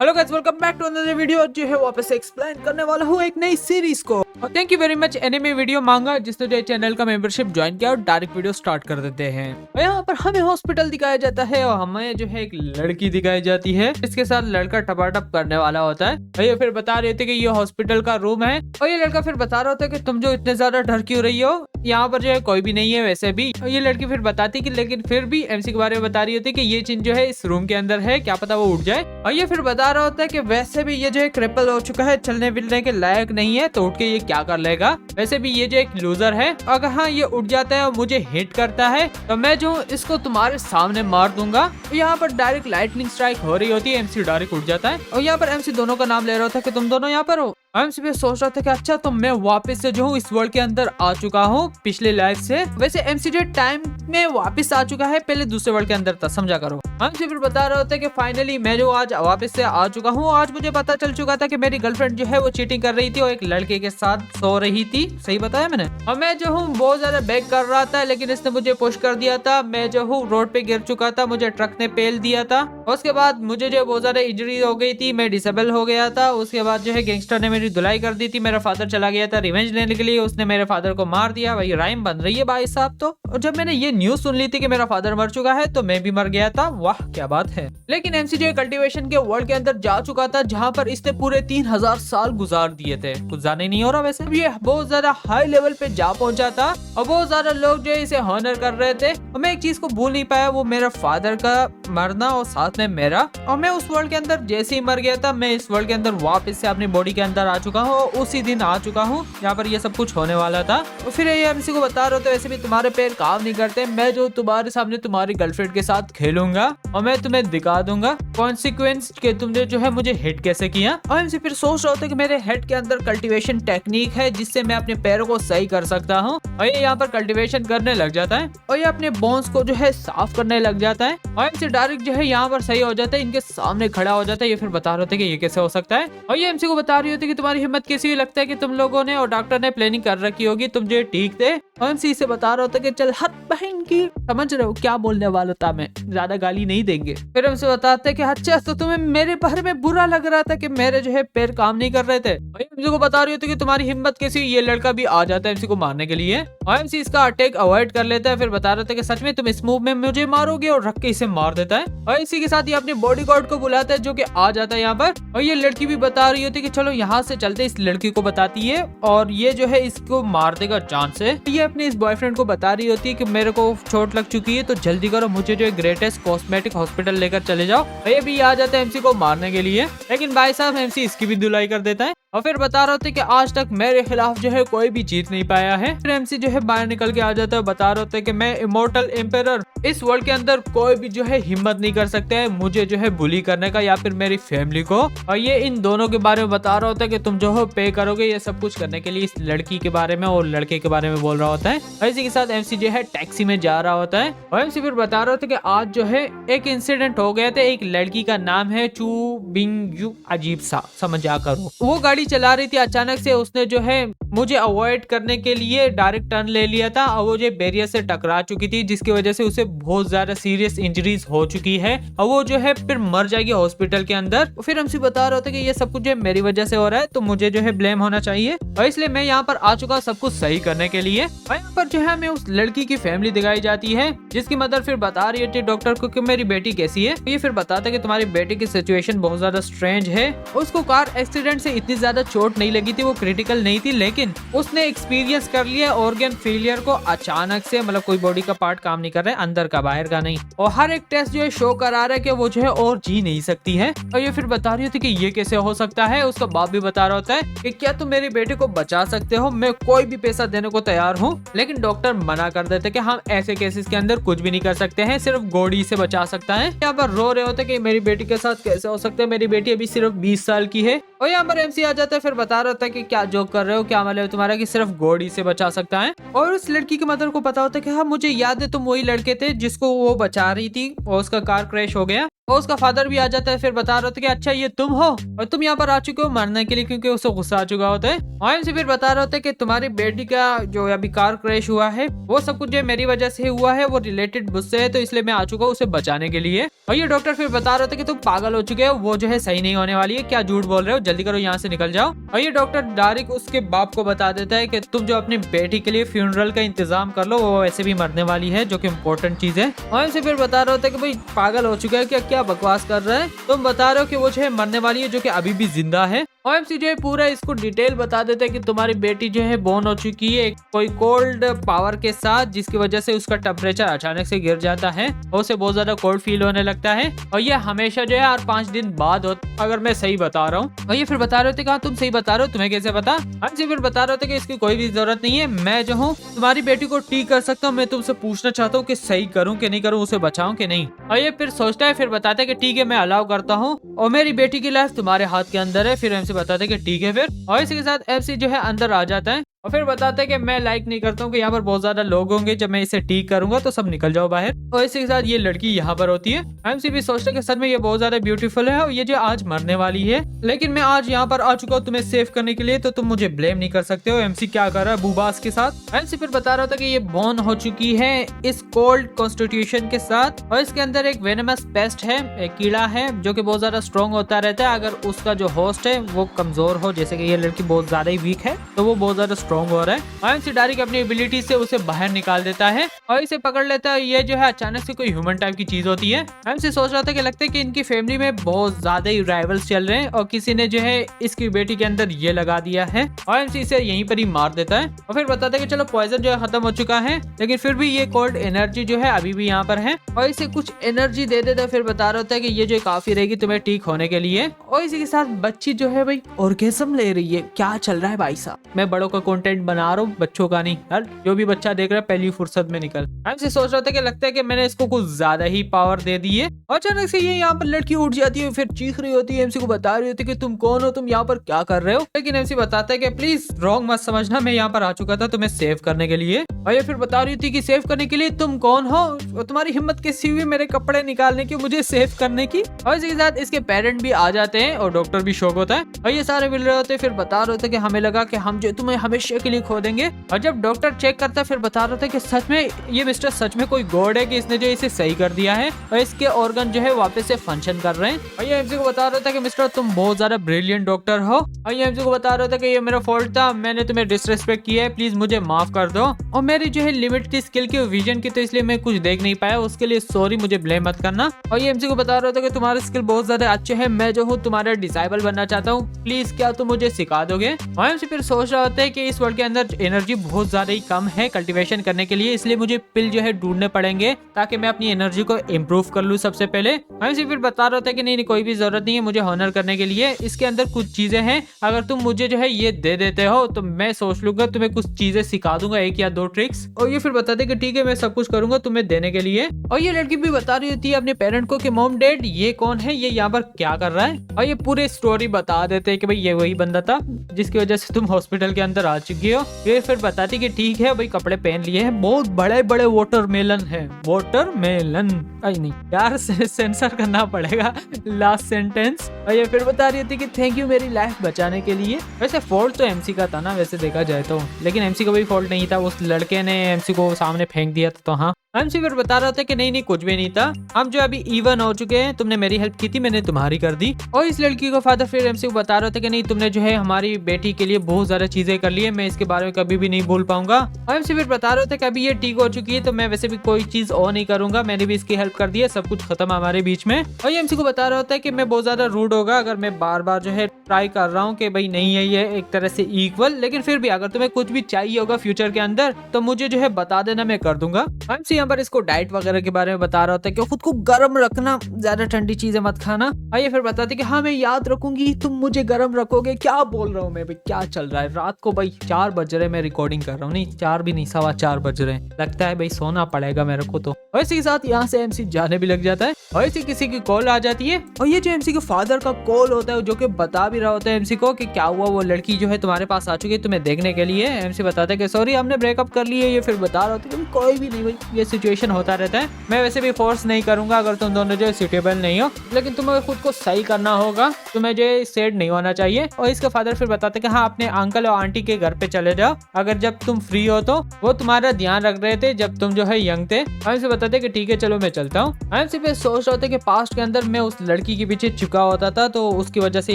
Hello guys, welcome back to another video. जो है वापस से एक्सप्लेन करने वाला हूँ एक नई सीरीज को। और thank you very much anime video मांगा जिसने जो चैनल का मेंबरशिप ज्वाइन किया और डायरेक्ट वीडियो स्टार्ट कर देते हैं। और यहाँ पर हमें हॉस्पिटल दिखाया जाता है और हमें जो है एक लड़की दिखाई जाती है, इसके साथ लड़का टपाटप करने वाला होता है। और ये फिर बता रहे थे कि ये हॉस्पिटल का रूम है और ये लड़का फिर बता रहा होता है कि तुम जो इतने ज्यादा डर क्यों रही हो, यहाँ पर जो है कोई भी नहीं है वैसे भी। और ये लड़की फिर बताती कि लेकिन फिर भी एमसी के बारे में बता रही होती कि ये चीज जो है इस रूम के अंदर है, क्या पता वो उठ जाए। और ये फिर बता रहा होता है कि वैसे भी ये जो है क्रिपल हो चुका है, चलने फिरने के लायक नहीं है, तो उठ के ये क्या कर लेगा। वैसे भी ये जो एक लूजर है, अगर हाँ ये उठ जाता है और मुझे हिट करता है तो मैं जो इसको तुम्हारे सामने मार दूंगा। यहाँ पर डायरेक्ट लाइटनिंग स्ट्राइक हो रही होती है, एमसी डायरेक्ट उठ जाता है। और यहाँ पर एमसी दोनों का नाम ले रहा था कि तुम दोनों यहाँ पर हो। एमसी भी सोच रहा था कि अच्छा तो मैं वापस से जो हूँ इस वर्ल्ड के अंदर आ चुका हूँ पिछले लाइफ से। वैसे एमसी जो टाइम में वापस आ चुका है, पहले दूसरे वर्ल्ड के अंदर था, समझा करो। एमसी फिर बता रहे होते कि फाइनली मैं जो आज वापस से आ चुका हूँ। आज मुझे पता चल चुका था कि मेरी गर्लफ्रेंड जो है वो चीटिंग कर रही थी और एक लड़के के साथ सो रही थी। सही बताया मैंने। और मैं जो हूँ बहुत ज्यादा बैक कर रहा था, लेकिन इसने मुझे पुश कर दिया था। मैं जो हूँ रोड पे गिर चुका था, मुझे ट्रक ने पेल दिया था। उसके बाद मुझे जो बहुत ज्यादा इंजरी हो गई थी, मैं डिसेबल हो गया था। उसके बाद जो है गैंगस्टर ने मेरी धुलाई कर दी थी। मेरा फादर चला गया था रिवेंज लेने के लिए, उसने मेरे फादर को मार दिया। भाई राइम बन रही है भाई साहब तो। और जब मैंने ये न्यूज सुन ली थी कि मेरा फादर मर चुका है तो मैं भी मर गया था। वाह क्या बात है। लेकिन एमसी जो कल्टीवेशन के वर्ल्ड के अंदर जा चुका था, जहाँ पर इसने पूरे 3000 साल गुजार दिए थे। कुछ ज्यादा ही नहीं हो रहा वैसे। ये बहुत ज्यादा हाई लेवल पे जा पहुंचा था और बहुत ज्यादा लोग जो है इसे हॉनर कर रहे थे। और मैं एक चीज को भूल नहीं पाया, वो मेरा फादर का मरना और साथ में मेरा। और मैं उस वर्ल्ड के अंदर जैसे ही मर गया था, मैं इस वर्ल्ड के अंदर वापस से अपनी बॉडी के अंदर आ चुका हूँ। उसी दिन आ चुका हूँ यहाँ पर ये सब कुछ होने वाला था। और फिर ये एमसी को बता रहे थे वैसे भी तुम्हारे पैर काम नहीं करते, मैं जो तुम्हारे सामने तुम्हारी गर्लफ्रेंड के साथ खेलूंगा और मैं तुम्हें दिखा दूंगा कॉन्सिक्वेंस के तुमने जो है मुझे हिट कैसे किया। और एमसी फिर सोच रहा होता कि मेरे हेड के अंदर कल्टीवेशन टेक्निक है जिससे मैं अपने पैरों को सही कर सकता हूँ। और ये यहाँ पर कल्टीवेशन करने लग जाता है और ये अपने बोन्स को जो है साफ करने लग जाता है। और एमसी डायरेक्ट जो है यहाँ पर सही हो जाता है, इनके सामने खड़ा हो जाता है। ये फिर बता रहे थे कि ये कैसे हो सकता है। और ये एमसी को बता रही होती कि तुम्हारी हिम्मत कैसी हुई, लगता है कि तुम लोगों ने और डॉक्टर ने प्लानिंग कर रखी होगी, तुम जो ठीक थे। और एमसी से बता रहा होता कि चल हद बहन की, समझ रहे हो क्या बोलने वाला था मैं, ज्यादा गाली नहीं देंगे। फिर हमसे बताते कि अच्छा तो तुम्हें मेरे बारे में बुरा लग रहा था कि मेरे जो है पैर काम नहीं कर रहे थे। एमसी को बता रही होती कि तुम्हारी हिम्मत कैसी, ये लड़का भी आ जाता है एमसी को मारने के लिए। और एमसी इसका अटैक अवॉइड कर लेता है। फिर बता रहे थे कि सच में तुम इस मूव में मुझे मारोगे, और रख के इसे मार देता है। और इसी के साथ ये अपने बॉडी गार्ड को बुलाता है जो कि आ जाता है यहाँ पर। और ये लड़की भी बता रही होती कि चलो यहाँ से चलते, इस लड़की को बताती है और ये जो है इसको मार देगा जान से। ये अपने इस बॉयफ्रेंड को बता रही होती है कि मेरे को चोट लग चुकी है तो जल्दी करो, मुझे जो है ग्रेटेस्ट कॉस्मेटिक हॉस्पिटल लेकर चले जाओ। ये भी आ जाता है एमसी को मारने के लिए, लेकिन भाई साहब एमसी इसकी भी धुलाई कर देता है। और फिर बता रहे थे कि आज तक मेरे खिलाफ जो है कोई भी जीत नहीं पाया है। फिर एमसी जो है बाहर निकल के आ जाता है, बता रहे थे कि मैं इमोर्टल एम्परर, इस वर्ल्ड के अंदर कोई भी जो है हिम्मत नहीं कर सकते है मुझे जो है बुली करने का या फिर मेरी फैमिली को। और ये इन दोनों के बारे में बता रहा होता है कि तुम जो हो पे करोगे ये सब कुछ करने के लिए, इस लड़की के बारे में और लड़के के बारे में बोल रहा होता है। और इसी के साथ एमसी जो है टैक्सी में जा रहा होता है। और एमसी फिर बता रहा होता है कि आज जो है एक इंसिडेंट हो गया था, एक लड़की का नाम है चू बिंग यू, अजीब सा समझा करो। वो गाड़ी चला रही थी, अचानक से उसने जो है मुझे अवॉइड करने के लिए डायरेक्ट टर्न ले लिया था और वो जो बैरियर से टकरा चुकी थी, जिसकी वजह से उसे बहुत ज्यादा सीरियस इंजरीज हो चुकी है और वो जो है फिर मर जाएगी हॉस्पिटल के अंदर। फिर हमसे बता रहे थे कि ये सब कुछ जो है मेरी वजह से हो रहा है, तो मुझे जो है ब्लेम होना चाहिए और इसलिए मैं यहाँ पर आ चुका सब कुछ सही करने के लिए। और यहाँ पर जो है हमें उस लड़की की फैमिली दिखाई जाती है, जिसकी मदर फिर बता रही होती है डॉक्टर को कि मेरी बेटी कैसी है। ये फिर बताता है कि तुम्हारी बेटी की सिचुएशन बहुत ज्यादा स्ट्रेंज है, उसको कार एक्सीडेंट से इतनी ज्यादा चोट नहीं लगी थी, वो क्रिटिकल नहीं थी, लेकिन उसने एक्सपीरियंस कर लिया ऑर्गन फेलियर को अचानक से, मतलब कोई बॉडी का पार्ट काम नहीं कर रहा है, अंदर का बाहर का नहीं। और हर एक टेस्ट जो है शो करा रहा है कि वो जो है और जी नहीं सकती है। और ये फिर बता रही होती कि ये कैसे हो सकता है। उसका बाप भी बता रहा होता है कि क्या तुम मेरी बेटी को बचा सकते हो, मैं कोई भी पैसा देने को तैयार हूँ। लेकिन डॉक्टर मना कर देते कि हम ऐसे केसेस के अंदर कुछ भी नहीं कर सकते हैं, सिर्फ गोली से बचा सकता है। यहाँ पर रो रहे होते कि मेरी बेटी के साथ कैसे हो सकता है, मेरी बेटी अभी सिर्फ 20 साल की है। और यहाँ पर एमसी आ जाता है, फिर बता रहा होता है कि क्या जोक कर रहे हो, क्या मतलब तुम्हारा कि सिर्फ गोली से बचा सकता है। और उस लड़की की मदर को पता होता है कि हाँ मुझे याद है तुम वही लड़के थे जिसको वो बचा रही थी और उसका कार क्रैश हो गया। और उसका फादर भी आ जाता है, फिर बता रहा होता है कि अच्छा ये तुम हो और तुम यहाँ पर आ चुके हो मरने के लिए, क्योंकि उसे गुस्सा आ चुका होता है। और से फिर बता रहा होता है कि तुम्हारी बेटी का जो अभी कार क्रैश हुआ है वो सब कुछ जो मेरी वजह से हुआ है, वो रिलेटेड मुझसे है, तो इसलिए मैं आ चुका हूँ उसे बचाने के लिए। और ये डॉक्टर फिर बता रहा था कि तुम पागल हो चुके हो, वो जो है सही नहीं होने वाली है, क्या झूठ बोल रहे हो, जल्दी करो यहाँ से निकल जाओ। और ये डॉक्टर डायरेक्ट उसके बाप को बता देता है कि तुम जो अपनी बेटी के लिए फ्यूनरल का इंतजाम कर लो, वो वैसे भी मरने वाली है, जो कि इम्पोर्टेंट चीज है। और इनसे फिर बता रहा होता है कि भाई पागल हो चुका है, क्या बकवास कर रहा है, तुम बता रहे हो कि वो जो है मरने वाली है, जो कि अभी भी जिंदा है। ओएमसी जो है पूरा इसको डिटेल बता देता है कि तुम्हारी बेटी जो है बोर्न हो चुकी है कोई कोल्ड पावर के साथ, जिसकी वजह से उसका टेम्परेचर अचानक से गिर जाता है और उसे बहुत ज्यादा कोल्ड फील होने लगता है। और ये हमेशा जो है हर 5 दिन बाद होता, अगर मैं सही बता रहा हूँ। और ये फिर बता रहे थे कि तुम सही बता रहे हो, तुम्हें कैसे पता। ओएमसी फिर बता रहे थे कि इसकी कोई भी जरूरत नहीं है, मैं जो हूँ तुम्हारी बेटी को ठीक कर सकता हूँ, मैं तुमसे पूछना चाहता हूँ कि सही करूँ कि नहीं करूँ, उसे बचाऊं कि नहीं। और ये फिर सोचता है, फिर बताता है कि ठीक है मैं अलाउ करता हूँ और मेरी बेटी की लाइफ तुम्हारे हाथ के अंदर है। फिर एमसी बताता है कि ठीक है फिर। और इसी के साथ एमसी जो है अंदर आ जाता है और फिर बताता है कि मैं लाइक नहीं करता हूँ कि यहाँ पर बहुत ज्यादा लोग होंगे, जब मैं इसे ठीक करूंगा तो सब निकल जाओ बाहर। और इसी के साथ ये लड़की यहाँ पर होती है। एमसी भी सोचता है कि सच में ये बहुत ज्यादा ब्यूटीफुल है और ये जो आज मरने वाली है, लेकिन मैं आज यहाँ पर आ चुका हूँ तुम्हें सेव करने के लिए, तो तुम मुझे ब्लेम नहीं कर सकते हो। एमसी क्या कर रहा है बूबास के साथ। एमसी फिर बता रहा था कि ये बोर्न हो चुकी है इस कोल्ड कॉन्स्टिट्यूशन के साथ और इसके अंदर एक वेनमस पेस्ट है, एक कीड़ा है जो कि बहुत ज्यादा स्ट्रॉन्ग होता रहता है। अगर उसका जो होस्ट है वो कमजोर हो, जैसे कि ये लड़की बहुत ज्यादा ही वीक है, तो वो बहुत ज्यादा स्ट्रॉन्ग हो रहा है। एमसी डायरेक्ट अपनी एबिलिटी से उसे बाहर निकाल देता है और इसे पकड़ लेता है। ये जो है अचानक से कोई ह्यूमन टाइप की चीज होती है। एमसी सोच रहा था कि लगता है कि इनकी फैमिली में बहुत ज्यादा ही राइवल्स चल रहे हैं और किसी ने जो है इसकी बेटी के अंदर ये लगा दिया है और एमसी इसे यहीं पर ही मार देता है। और फिर बताता है कि चलो पॉइजन जो है खत्म हो चुका है, लेकिन फिर भी ये कोल्ड एनर्जी जो है अभी भी यहाँ पर है और इसे कुछ एनर्जी दे देता है। फिर बता रहा होता है कि ये जो काफी रहेगी तुम्हें ठीक होने के लिए। और इसी के साथ बच्ची जो है भाई ऑर्गेज्म ले रही है। क्या चल रहा है भाई साहब, मैं बड़ों का कंटेंट बना रहा हूँ, बच्चों का नहीं यार। जो भी बच्चा देख रहा है पहली फुर्सत में निकल। एमसी सोच रहा था कि लगता है कि मैंने इसको कुछ ज्यादा ही पावर दे दी है। अचानक से ये यहाँ पर लड़की उठ जाती है, फिर चीख रही होती है, एमसी को बता रही होती है कि तुम कौन हो, तुम यहाँ पर क्या कर रहे हो। लेकिन एमसी बताता है कि प्लीज रॉन्ग मत समझना, मैं यहाँ पर आ चुका था तुम्हें सेव करने के लिए। और ये फिर बता रही थी कि सेव करने के लिए तुम कौन हो और तुम्हारी हिम्मत कैसी हुई मेरे कपड़े निकालने की, मुझे सेव करने की। और इसी के साथ इसके पेरेंट भी आ जाते हैं और डॉक्टर भी शौक होता है और ये सारे मिल रहे होते हैं। फिर बता रहे थे कि हमें लगा कि हम जो तुम्हें हमेशा के लिए खो देंगे। और जब डॉक्टर चेक करता है फिर बता रहा था कि सच में ये मिस्टर सच में कोई गॉड है कि इसने जो इसे सही कर दिया है और इसके ऑर्गन जो है वापस से फंक्शन कर रहे हैं। और ये एमसी को बता रहा था कि मिस्टर तुम बहुत ज्यादा ब्रिलियंट डॉक्टर हो। और ये एमसी को बता रहा था कि ये मेरा फॉल्ट था, मैंने तुम्हें डिसरिस्पेक्ट किया है, प्लीज मुझे माफ कर दो। और मेरी जो है लिमिट थी स्किल की, विजन की, तो इसलिए मैं कुछ देख नहीं पाया, उसके लिए सॉरी, मुझे ब्लेम मत करना। और ये एमसी को बता रहा था कि तुम्हारे स्किल बहुत ज्यादा अच्छे हैं, मैं जो हूँ तुम्हारा डिसाइबल बनना चाहता हूँ, प्लीज क्या तुम मुझे सिखा दोगे। और एमसी फिर सोच रहा होता है कि इस वर्ल्ड के अंदर एनर्जी बहुत ज्यादा ही कम है कल्टीवेशन करने के लिए, इसलिए मुझे पिल जो है ढूंढने पड़ेंगे ताकि मैं अपनी एनर्जी को इम्प्रूव कर लूँ सबसे पहले। एमसी फिर बता रहा था कि नहीं कोई भी जरूरत नहीं है मुझे हॉनर करने के लिए, इसके अंदर कुछ चीजें हैं, अगर तुम मुझे जो है ये दे देते हो तो मैं सोच लूंगा, तुम्हें कुछ चीजें सिखा दूंगा, 1 या 2 ट्रिक्स। और ये फिर बताते कि ठीक है मैं सब कुछ करूंगा तुम्हें देने के लिए। और ये लड़की भी बता रही होती है अपने पेरेंट को कि मॉम डैड ये कौन है, ये यहाँ पर क्या कर रहा है। और ये पूरे स्टोरी बता देते हैं कि भाई ये वही बंदा था जिसकी वजह से तुम हॉस्पिटल के अंदर आ चुकी हो। ये फिर बताती कि ठीक है भाई कपड़े पहन लिए हैं, बहुत बड़े बड़े वाटरमेलन है, वाटरमेलन नहीं यार सेंसर करना पड़ेगा लास्ट सेंटेंस। और ये फिर बता रही थी कि थैंक यू मेरी लाइफ बचाने के लिए। वैसे फॉल्ट तो एमसी का था ना वैसे देखा जाए तो, लेकिन एमसी का भी फॉल्ट नहीं था, उस लड़के ने एमसी को सामने फेंक दिया था। तो हाँ एमसी फिर बता रहा था कि नहीं कुछ भी नहीं था, हम जो अभी इवन हो चुके हैं, तुमने मेरी हेल्प की थी मैंने तुम्हारी कर दी। और इस लड़की को फादर फिर एमसी को बता रहा था कि नहीं तुमने जो है हमारी बेटी के लिए बहुत ज्यादा चीजें कर ली है, मैं इसके बारे में कभी भी नहीं भूल पाऊंगा। और एमसी फिर बता रहा था कि अभी ये ठीक हो चुकी है तो मैं वैसे भी कोई चीज और नहीं करूंगा, मैंने भी इसकी हेल्प कर दी है, सब कुछ खत्म हमारे बीच में। और ये एमसी को बता रहा होता है कि मैं बहुत ज्यादा रूड होगा अगर मैं बार बार जो है ट्राई कर रहा हूँ कि भाई नहीं है ये एक तरह से इक्वल, लेकिन फिर भी अगर तुम्हें कुछ भी चाहिए होगा फ्यूचर के अंदर तो मुझे जो है बता देना, मैं कर दूंगा। एमसी यहाँ पर इसको डाइट वगैरह के बारे में बता रहा होता है कि खुद को गर्म रखना, ज्यादा ठंडी चीजें मत खाना। और ये फिर बताते कि हाँ मैं याद रखूंगी, तुम मुझे गर्म रखोगे। क्या बोल रहा हूँ मैं भाई, क्या चल रहा है, रात को भाई 4 बज रहे मैं रिकॉर्डिंग कर रहा हूँ, नहीं 4 भी नहीं 4:15 बज रहे हैं। लगता है भाई सोना पड़ेगा मेरे को तो। और इसी के साथ यहाँ से MC जाने भी लग जाता है और इसी किसी की कॉल आ जाती है और ये जो MC के फादर का कॉल होता है जो कि बता भी रहा होता है MC को कि क्या हुआ, वो लड़की जो है तुम्हारे पास आ चुकी है तुम्हें देखने के लिए। MC बताता है कि सॉरी हमने ब्रेकअप कर लिए। ये फिर बता रहा होता है कि कोई भी नहीं भाई, ये सिचुएशन होता रहता है, मैं वैसे भी फोर्स नहीं करूंगा अगर तुम दोनों जो सुटेबल नहीं हो, लेकिन तुम्हें खुद को सही करना होगा, तुम्हें जो सैड नहीं होना चाहिए। और इसका फादर फिर बताते कि हाँ अपने अंकल और आंटी के घर पे चले जाओ, अगर जब तुम फ्री हो तो वो तुम्हारा ध्यान रख रहे थे जब तुम जो है यंग थे। MC बताते कि ठीक है चलो मैं चलता हूँ। MC फिर सोच रहे थे कि पास्ट के अंदर मैं उस लड़की के पीछे चुका होता था तो उसकी वजह से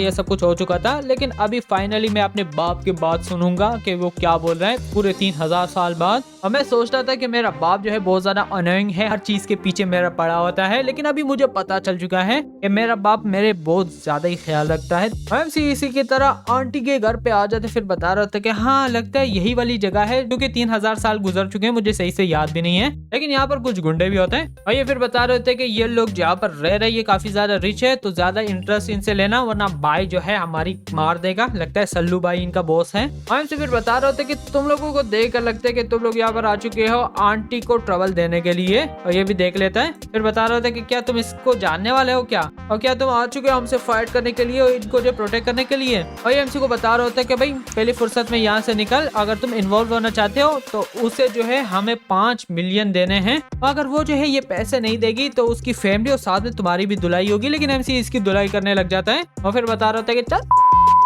ये सब कुछ हो चुका था, लेकिन अभी फाइनली मैं अपने बाप की बात सुनूंगा कि वो क्या बोल रहे हैं पूरे 3000 साल बाद। और मैं सोचता था कि मेरा बाप जो है बहुत ज्यादा अनोइंग है, हर चीज के पीछे मेरा पड़ा होता है, लेकिन अभी मुझे पता चल चुका है कि मेरा बाप मेरे बहुत ज्यादा ही ख्याल रखता है। MC इसी की तरह आंटी के घर पे आ जाते फिर बता रहा था कि हाँ लगता है यही वाली जगह है, क्योंकि 3000 साल गुजर चुके हैं, मुझे सही से याद भी नहीं है, लेकिन यहाँ पर कुछ गुंडे भी होते हैं। और ये फिर बता रहे थे कि ये लोग जहाँ पर रह रहे ये काफी ज्यादा रिच है, तो ज्यादा इंटरेस्ट इनसे लेना वरना भाई जो है हमारी मार देगा। लगता है सल्लू भाई इनका बॉस है। MC फिर बता रहे थे कि तुम लोगों को देख कर लगता है कि तुम लोग यहाँ पर आ चुके हो आंटी को ट्रबल देने के लिए, और ये भी देख लेता है। फिर बता रहे थे कि क्या तुम इसको जानने वाले हो क्या, और क्या तुम आ चुके हो हमसे फाइट करने के लिए और इनको जो प्रोटेक्ट करने के लिए। और ये MC को बता रहे होते हैं कि भाई पहली फुर्सत में यहाँ से निकल, अगर तुम इन्वॉल्व होना चाहते हो तो उसे जो है हमें 5 मिलियन देने हैं, अगर वो जो है ये पैसे नहीं देगी तो उसकी फैमिली और साथ में तुम्हारी भी धुलाई होगी। लेकिन MC इसकी धुलाई करने लग जाता है और फिर बता रहा होता है कि चल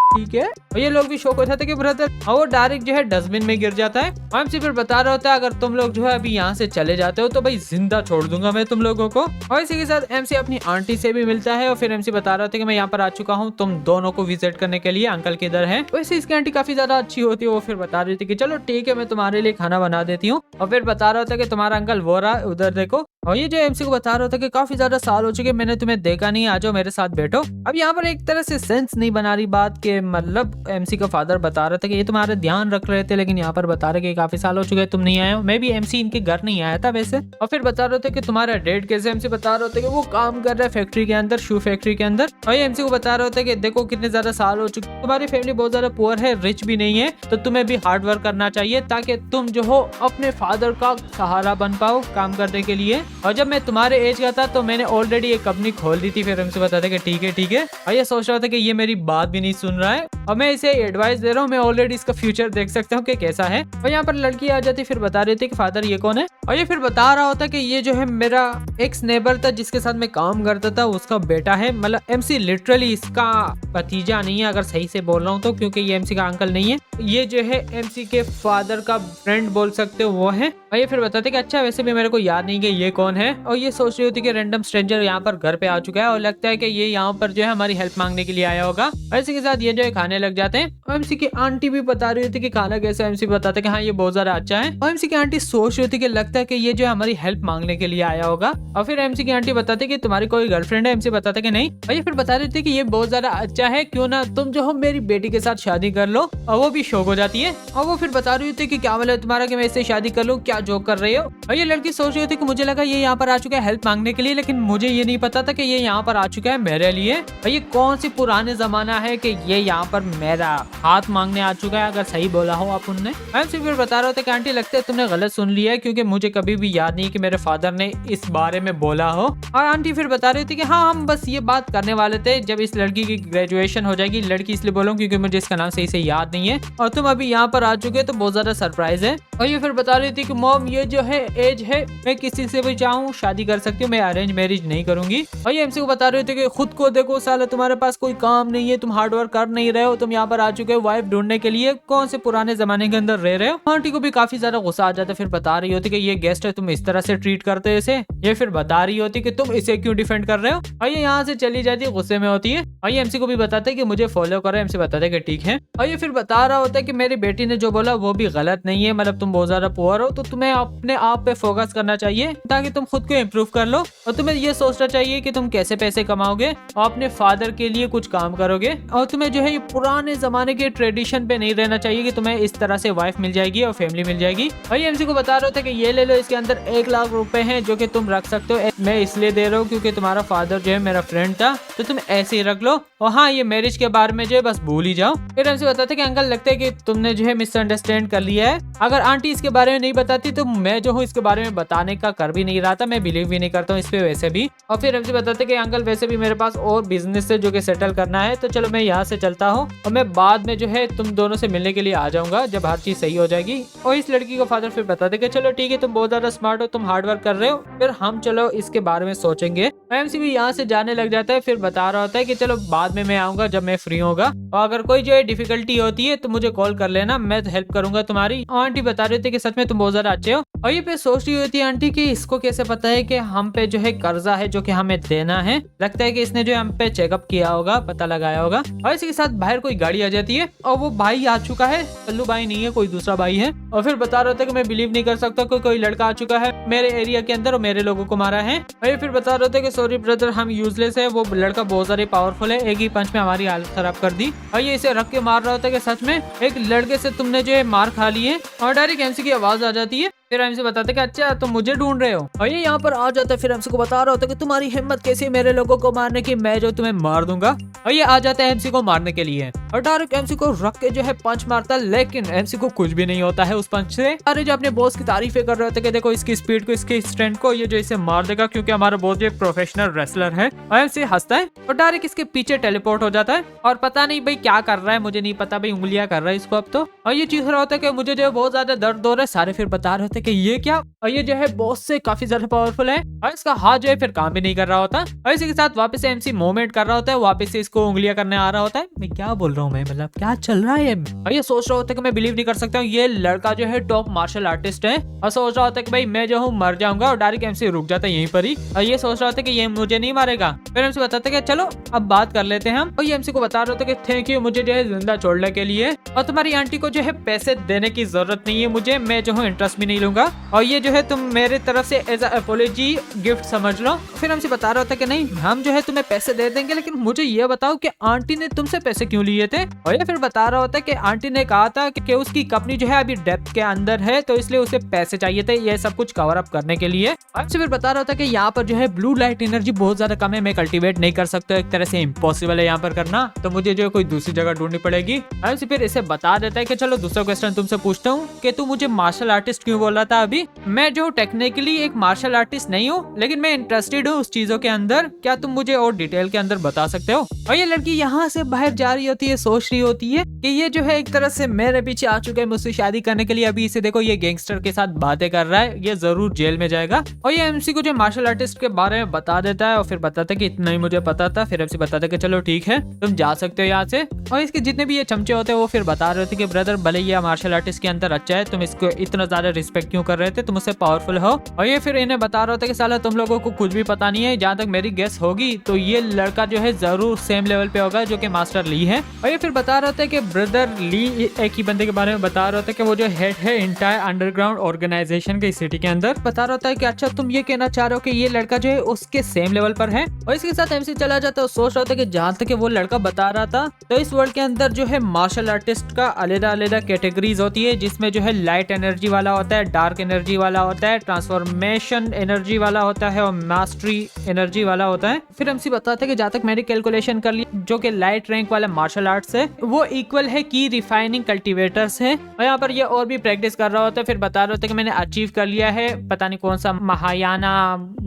ठीक है। और ये लोग भी शौक होता है कि ब्रदर, और वो डायरेक्ट जो है डस्टबिन में गिर जाता है। MC फिर बता रहा होता है अगर तुम लोग जो है अभी यहाँ से चले जाते हो तो भाई जिंदा छोड़ दूंगा मैं तुम लोगों को। और इसी के साथ MC अपनी आंटी से भी मिलता है और फिर MC बता रहा था कि मैं यहाँ पर आ चुका हूँ तुम दोनों को विजिट करने के लिए, अंकल किधर है। वैसे इसकी आंटी काफी ज्यादा अच्छी होती है, वो फिर बता रही थी कि चलो ठीक है मैं तुम्हारे लिए खाना बना देती हूँ। और फिर बता रहा था कि तुम्हारा अंकल वो रहा उधर देखो। और ये जो MC को बता रहा था कि काफी ज्यादा साल हो चुके मैंने तुम्हें देखा नहीं, आ जाओ मेरे साथ बैठो। अब यहाँ पर एक तरह से सेंस नहीं बना रही बात के, मतलब MC का फादर बता रहा था कि ये तुम्हारा ध्यान रख रहे थे, लेकिन यहाँ पर बता रहे कि काफी साल हो चुके तुम नहीं आए हो। मैं भी MC इनके घर नहीं आया था वैसे। और फिर बता रहे थे कि तुम्हारा डेट कैसे। MC बता रहे थे कि वो काम कर रहा है फैक्ट्री के अंदर, शू फैक्ट्री के अंदर। और ये MC को बता रहे थे कि देखो कितने ज्यादा साल हो चुके, तुम्हारी फैमिली बहुत ज्यादा पुअर है, रिच भी नहीं है, तो तुम्हें भी हार्ड वर्क करना चाहिए ताकि तुम जो हो अपने फादर का सहारा बन पाओ काम करने के लिए। और जब मैं तुम्हारे एज का था तो मैंने ऑलरेडी एक कंपनी खोल दी थी। फिर MC बताते कि ठीक है ठीक है। और ये सोच रहा था कि ये मेरी बात भी नहीं सुन रहा है और मैं इसे एडवाइस दे रहा हूँ, मैं ऑलरेडी इसका फ्यूचर देख सकता हूँ कि कैसा है। और यहाँ पर लड़की आ जाती फिर बता रही थी कि फादर ये कौन है। और ये फिर बता रहा होता कि ये जो है मेरा एक्स नेबर था जिसके साथ मैं काम करता था, उसका बेटा है। मतलब MC लिटरली इसका भतीजा नहीं है अगर सही से बोल रहा हूँ तो, क्योंकि ये MC का अंकल नहीं है, ये जो है MC के फादर का फ्रेंड बोल सकते हो वो है। और ये फिर बताते कि अच्छा वैसे भी मेरे को याद नहीं कि ये कौन है। और ये सोच रही होती कि रैंडम स्ट्रेंजर यहाँ पर घर पे आ चुका है और लगता है कि ये यहाँ पर जो है हमारी हेल्प मांगने के लिए आया होगा। और इसी के साथ ये जो है खाने लग जाते हैं। MC की आंटी भी बता रही थी कि खाना कैसा है। MC बताते कि हाँ ये बहुत ज्यादा अच्छा है। और MC की आंटी सोच रही थी कि लगता है कि ये जो है हमारी हेल्प मांगने के लिए आया होगा। और फिर MC की आंटी बताते कि तुम्हारी कोई गर्लफ्रेंड है। MC बताते कि नहीं। और ये फिर बता रही थी कि ये बहुत ज्यादा अच्छा है, क्यों ना तुम जो हो मेरी बेटी के साथ शादी कर लो। और वो भी शौक हो जाती है। और वो फिर बता रही थी कि क्या मतलब तुम्हारा कि मैं इससे शादी कर लूँ, क्या जोक कर रही हो। और ये लड़की सोच रही थी कि मुझे लगा ये यहाँ पर आ चुका है हेल्प मांगने के लिए, लेकिन मुझे ये नहीं पता था कि ये यहाँ पर आ चुका है मेरे लिए। और ये कौन सी पुराने जमाना है कि ये यहाँ पर मेरा हाथ मांगने आ चुका है, अगर सही बोला हो अपन ने। MC फिर बता रहे थे कि आंटी लगता है तुमने गलत सुन लिया है, क्योंकि मुझे कभी भी याद नहीं कि मेरे फादर ने इस बारे में बोला हो। और आंटी फिर बता रही थी कि हाँ हम बस ये बात करने वाले थे जब इस लड़की की ग्रेजुएशन हो जाएगी। लड़की इसलिए बोलूँ क्योंकि मुझे इसका नाम सही से याद नहीं है, और तुम अभी यहाँ पर आ चुके तो बहुत ज्यादा सरप्राइज है। और ये फिर बता रही थी कि मॉम ये जो है एज है, मैं किसी से भी चाहूँ शादी कर सकती हूँ, मैं अरेंज मैरिज नहीं करूंगी। और ये MC को बता रहे थे कि खुद को देखो साला, तुम्हारे पास कोई काम नहीं है, तुम हार्ड वर्क कर नहीं रहे हो, तुम यहाँ पर आ चुके हो वाइफ ढूंढने के लिए, कौन से पुराने जमाने के अंदर रह रहे हो। आंटी को भी काफी ज्यादा गुस्सा आ जाता है। फिर बता रही होती कि ये गेस्ट है, तुम इस तरह से ट्रीट करते हो इसे। ये फिर बता रही होती कि तुम इसे क्यों डिफेंड कर रहे हो। और ये यहाँ से चली जाती है, गुस्से में होती है। और ये MC को भी बताते कि मुझे फॉलो करो। MC बताते कि ठीक है। और ये फिर बता रहा होता है कि मेरी बेटी ने जो बोला वो भी गलत नहीं है, मतलब तुम बहुत ज्यादा पुअर हो तो तुम्हें अपने आप पे फोकस करना चाहिए ताकि तुम खुद को इम्प्रूव कर लो। और तुम्हें ये सोचना चाहिए कि तुम कैसे पैसे कमाओगे और अपने फादर के लिए कुछ काम करोगे। और तुम्हें जो है ये पुराने जमाने के ट्रेडिशन पे नहीं रहना चाहिए कि तुम्हें इस तरह से वाइफ मिल जाएगी और फैमिली मिल जाएगी। भाई एमसी को बता रहे थे कि ये ले लो, इसके अंदर 1 लाख रुपए हैं जो कि तुम रख सकते हो। मैं इसलिए दे रहा हूँ क्योंकि तुम्हारा फादर जो है मेरा फ्रेंड था, तो तुम ऐसे ही रख लो। और हाँ, ये मैरिज के बारे में जो है बस भूल ही जाओ। फिर एमसी बताते कि अंकल लगता है कि तुमने जो है मिसअंडरस्टैंड कर लिया है। अगर आंटी इसके बारे में नहीं बताती तो मैं जो हूँ इसके बारे में बताने का कर भी नहीं रहा था, मैं बिलीव भी नहीं करता हूँ इस पे वैसे भी। और फिर एमसी बताते कि अंकल वैसे भी मेरे पास और बिजनेस है जो कि सेटल करना है, तो चलो मैं यहाँ से चलता हूँ और मैं बाद में जो है तुम दोनों से मिलने के लिए आ जाऊंगा जब हर चीज सही हो जाएगी। और इस लड़की को फादर फिर बताते कि चलो ठीक है, तुम बहुत ज्यादा स्मार्ट हो, तुम हार्ड वर्क कर रहे हो, फिर हम चलो इसके बारे में सोचेंगे। एमसी भी यहाँ से जाने लग जाता है। फिर बता रहा होता है कि चलो बाद में मैं आऊंगा जब मैं फ्री होगा, और अगर कोई जो है डिफिकल्टी होती है तो मुझे कॉल कर लेना, मैं हेल्प करूंगा तुम्हारी। आंटी बता रही थी कि सच में तुम बहुत ज्यादा अच्छे हो। और ये पे सोच रही होती है आंटी कि इसको कैसे पता है कि हम पे जो है कर्जा है जो कि हमें देना है। लगता है कि इसने जो है हम पे चेकअप किया होगा, पता लगाया होगा। और इसी के साथ बाहर कोई गाड़ी आ जाती है और वो भाई आ चुका है। कल्लू भाई नहीं है, कोई दूसरा भाई है। और फिर बता रहा था कि मैं बिलीव नहीं कर सकता कि कोई लड़का आ चुका है मेरे एरिया के अंदर और मेरे लोगों को मारा है। और ये फिर बता रहे थे कि सॉरी ब्रदर, हम यूजलेस है, वो लड़का बहुत ज्यादा पावरफुल है, एक ही पंच में हमारी हालत खराब कर दी। और ये इसे रख के मार रहा होता है कि सच में एक लड़के से तुमने जो है मार खा ली है। और डायरेक्ट एमसी की आवाज आ जाती है। फिर एमसी बताते कि अच्छा तुम मुझे ढूंढ रहे हो। और ये यहाँ पर आ जाता है। फिर एमसी को बता रहा होता है कि तुम्हारी हिम्मत कैसी है मेरे लोगों को मारने की, मैं जो तुम्हें मार दूंगा। और ये आ जाता है एमसी को मारने के लिए और डायरेक्ट एमसी को रख के जो है पंच मारता है, लेकिन एमसी को कुछ भी नहीं होता है उस पंच से। अरे जो अपने बॉस की तारीफें कर रहे होते कि देखो इसकी स्पीड को, इसके स्ट्रेंथ को, ये जो इसे मार देगा क्योंकि हमारा बॉस जो प्रोफेशनल रेसलर है। और एमसी हंसता है और डायरेक्ट इसके पीछे टेलीपोर्ट हो जाता है। और पता नहीं भाई क्या कर रहा है, मुझे नहीं पता भाई, उंगलियां कर रहा है इसको अब तो। और ये चीज रहा होता है कि मुझे जो है बहुत ज्यादा दर्द हो रहा है। सारे फिर बता रहे होते कि ये क्या, और ये जो है बॉस से काफी ज्यादा पावरफुल है। और इसका हाथ जो है फिर काम भी नहीं कर रहा होता। और इसी के साथ वापस से एमसी मूवमेंट कर रहा होता है, वापस से इसको उंगलियां करने आ रहा होता है। मैं क्या बोल रहा हूँ, मैं मतलब क्या चल रहा है। और ये सोच रहा होता है कि मैं बिलीव नहीं कर सकता हूँ, ये लड़का जो है टॉप मार्शल आर्टिस्ट है। और सोच रहा होता है कि भाई मैं जो हूँ मर जाऊंगा। और डायरेक्ट एमसी रुक जाता है यहीं पर ही। और ये सोच रहा होता है कि ये मुझे नहीं मारेगा। फिर एमसी बताते कि चलो अब बात कर लेते हैं हम। और ये एमसी को बता रहे होते कि थैंक यू मुझे जो है जिंदा छोड़ने के लिए, और तुम्हारी आंटी को जो है पैसे देने की जरूरत नहीं है मुझे, मैं जो हूँ इंटरेस्ट भी नहीं लूंगा। और ये जो है तुम मेरे तरफ से एज अपोलॉजी गिफ्ट समझ लो। फिर हमसे बता रहा होता कि नहीं हम जो है तुम्हें पैसे दे देंगे, लेकिन मुझे ये बताओ कि आंटी ने तुमसे पैसे क्यों लिए थे। और ये फिर बता रहा होता है कि आंटी ने कहा था कि उसकी कंपनी जो है अभी डेप्थ के अंदर है, तो इसलिए उसे पैसे चाहिए थे ये सब कुछ कवर अप करने के लिए। हमसे फिर बता रहा होता है कि यहाँ पर जो है ब्लू लाइट एनर्जी बहुत ज्यादा कम है, मैं कल्टीवेट नहीं कर सकता, एक तरह से इम्पॉसिबल है यहाँ पर करना, तो मुझे जो है कोई दूसरी जगह ढूंढनी पड़ेगी। हमसे फिर इसे बता देता है कि चलो दूसरा क्वेश्चन तुमसे पूछता हूँ कि तू मुझे मार्शल आर्टिस्ट क्यों बोल रहा था अभी। मैं जो टेक्निकली एक मार्शल आर्टिस्ट नहीं हूँ, लेकिन मैं इंटरेस्टेड हूँ उस चीजों के अंदर, क्या तुम मुझे और डिटेल के अंदर बता सकते हो। और ये लड़की यहाँ से बाहर जा रही होती है, सोच रही होती है कि ये जो है एक तरह से मेरे पीछे आ चुका है मुझसे शादी करने के लिए। अभी इसे देखो ये गैंगस्टर के साथ बातें कर रहा है, ये जरूर जेल में जाएगा। और ये एमसी को जो मार्शल आर्टिस्ट के बारे में बता देता है और फिर बताता है कि इतना ही मुझे पता था। फिर एमसी बताता है कि चलो ठीक है तुम जा सकते हो यहाँ से। और इसके जितने भी ये चमचे होते हैं वो फिर बता रहे थे कि ब्रदर भले ये मार्शल आर्टिस्ट के अंदर अच्छा है, तुम इसको इतना ज्यादा रिस्पेक्ट क्यों कर रहे थे, तुम उससे पावरफुल हो। और ये फिर इन्हें बता रहा था कि साला तुम लोगों को कुछ भी पता नहीं है, जहाँ तक मेरी गेस होगी तो ये लड़का जो है जरूर सेम लेवल पे होगा जो कि मास्टर ली है। और ये फिर बता रहा था कि ब्रदर ली एक ही बंदे के बारे में बता रहा था कि वो जो हेड है इंटायर अंडरग्राउंड ऑर्गेनाइजेशन के सिटी के अंदर। बता रहा था कि अच्छा तुम ये कहना चाह रहे हो कि ये लड़का जो है उसके सेम लेवल पर है। और इसके साथ एमसी चला जाता है, सोच रहा था कि जहाँ तक वो लड़का बता रहा था तो इस वर्ल्ड के अंदर जो है मार्शल आर्टिस्ट का अलग-अलग कैटेगरीज होती है, जिसमें जो है लाइट एनर्जी वाला होता है, डार्क एनर्जी वाला होता है, ट्रांसफॉर्मेशन एनर्जी वाला होता है और मास्टरी एनर्जी वाला होता है। फिर एमसी बताता है कि जहाँ तक मैंने कैलकुलेशन कर ली जो कि लाइट रैंक वाला मार्शल आर्ट्स है वो इक्वल है की रिफाइनिंग कल्टीवेटर्स है। और यहाँ पर ये और भी प्रैक्टिस कर रहा होता है। फिर बता रहा होता है कि मैंने अचीव कर लिया है पता नहीं कौन सा महायाना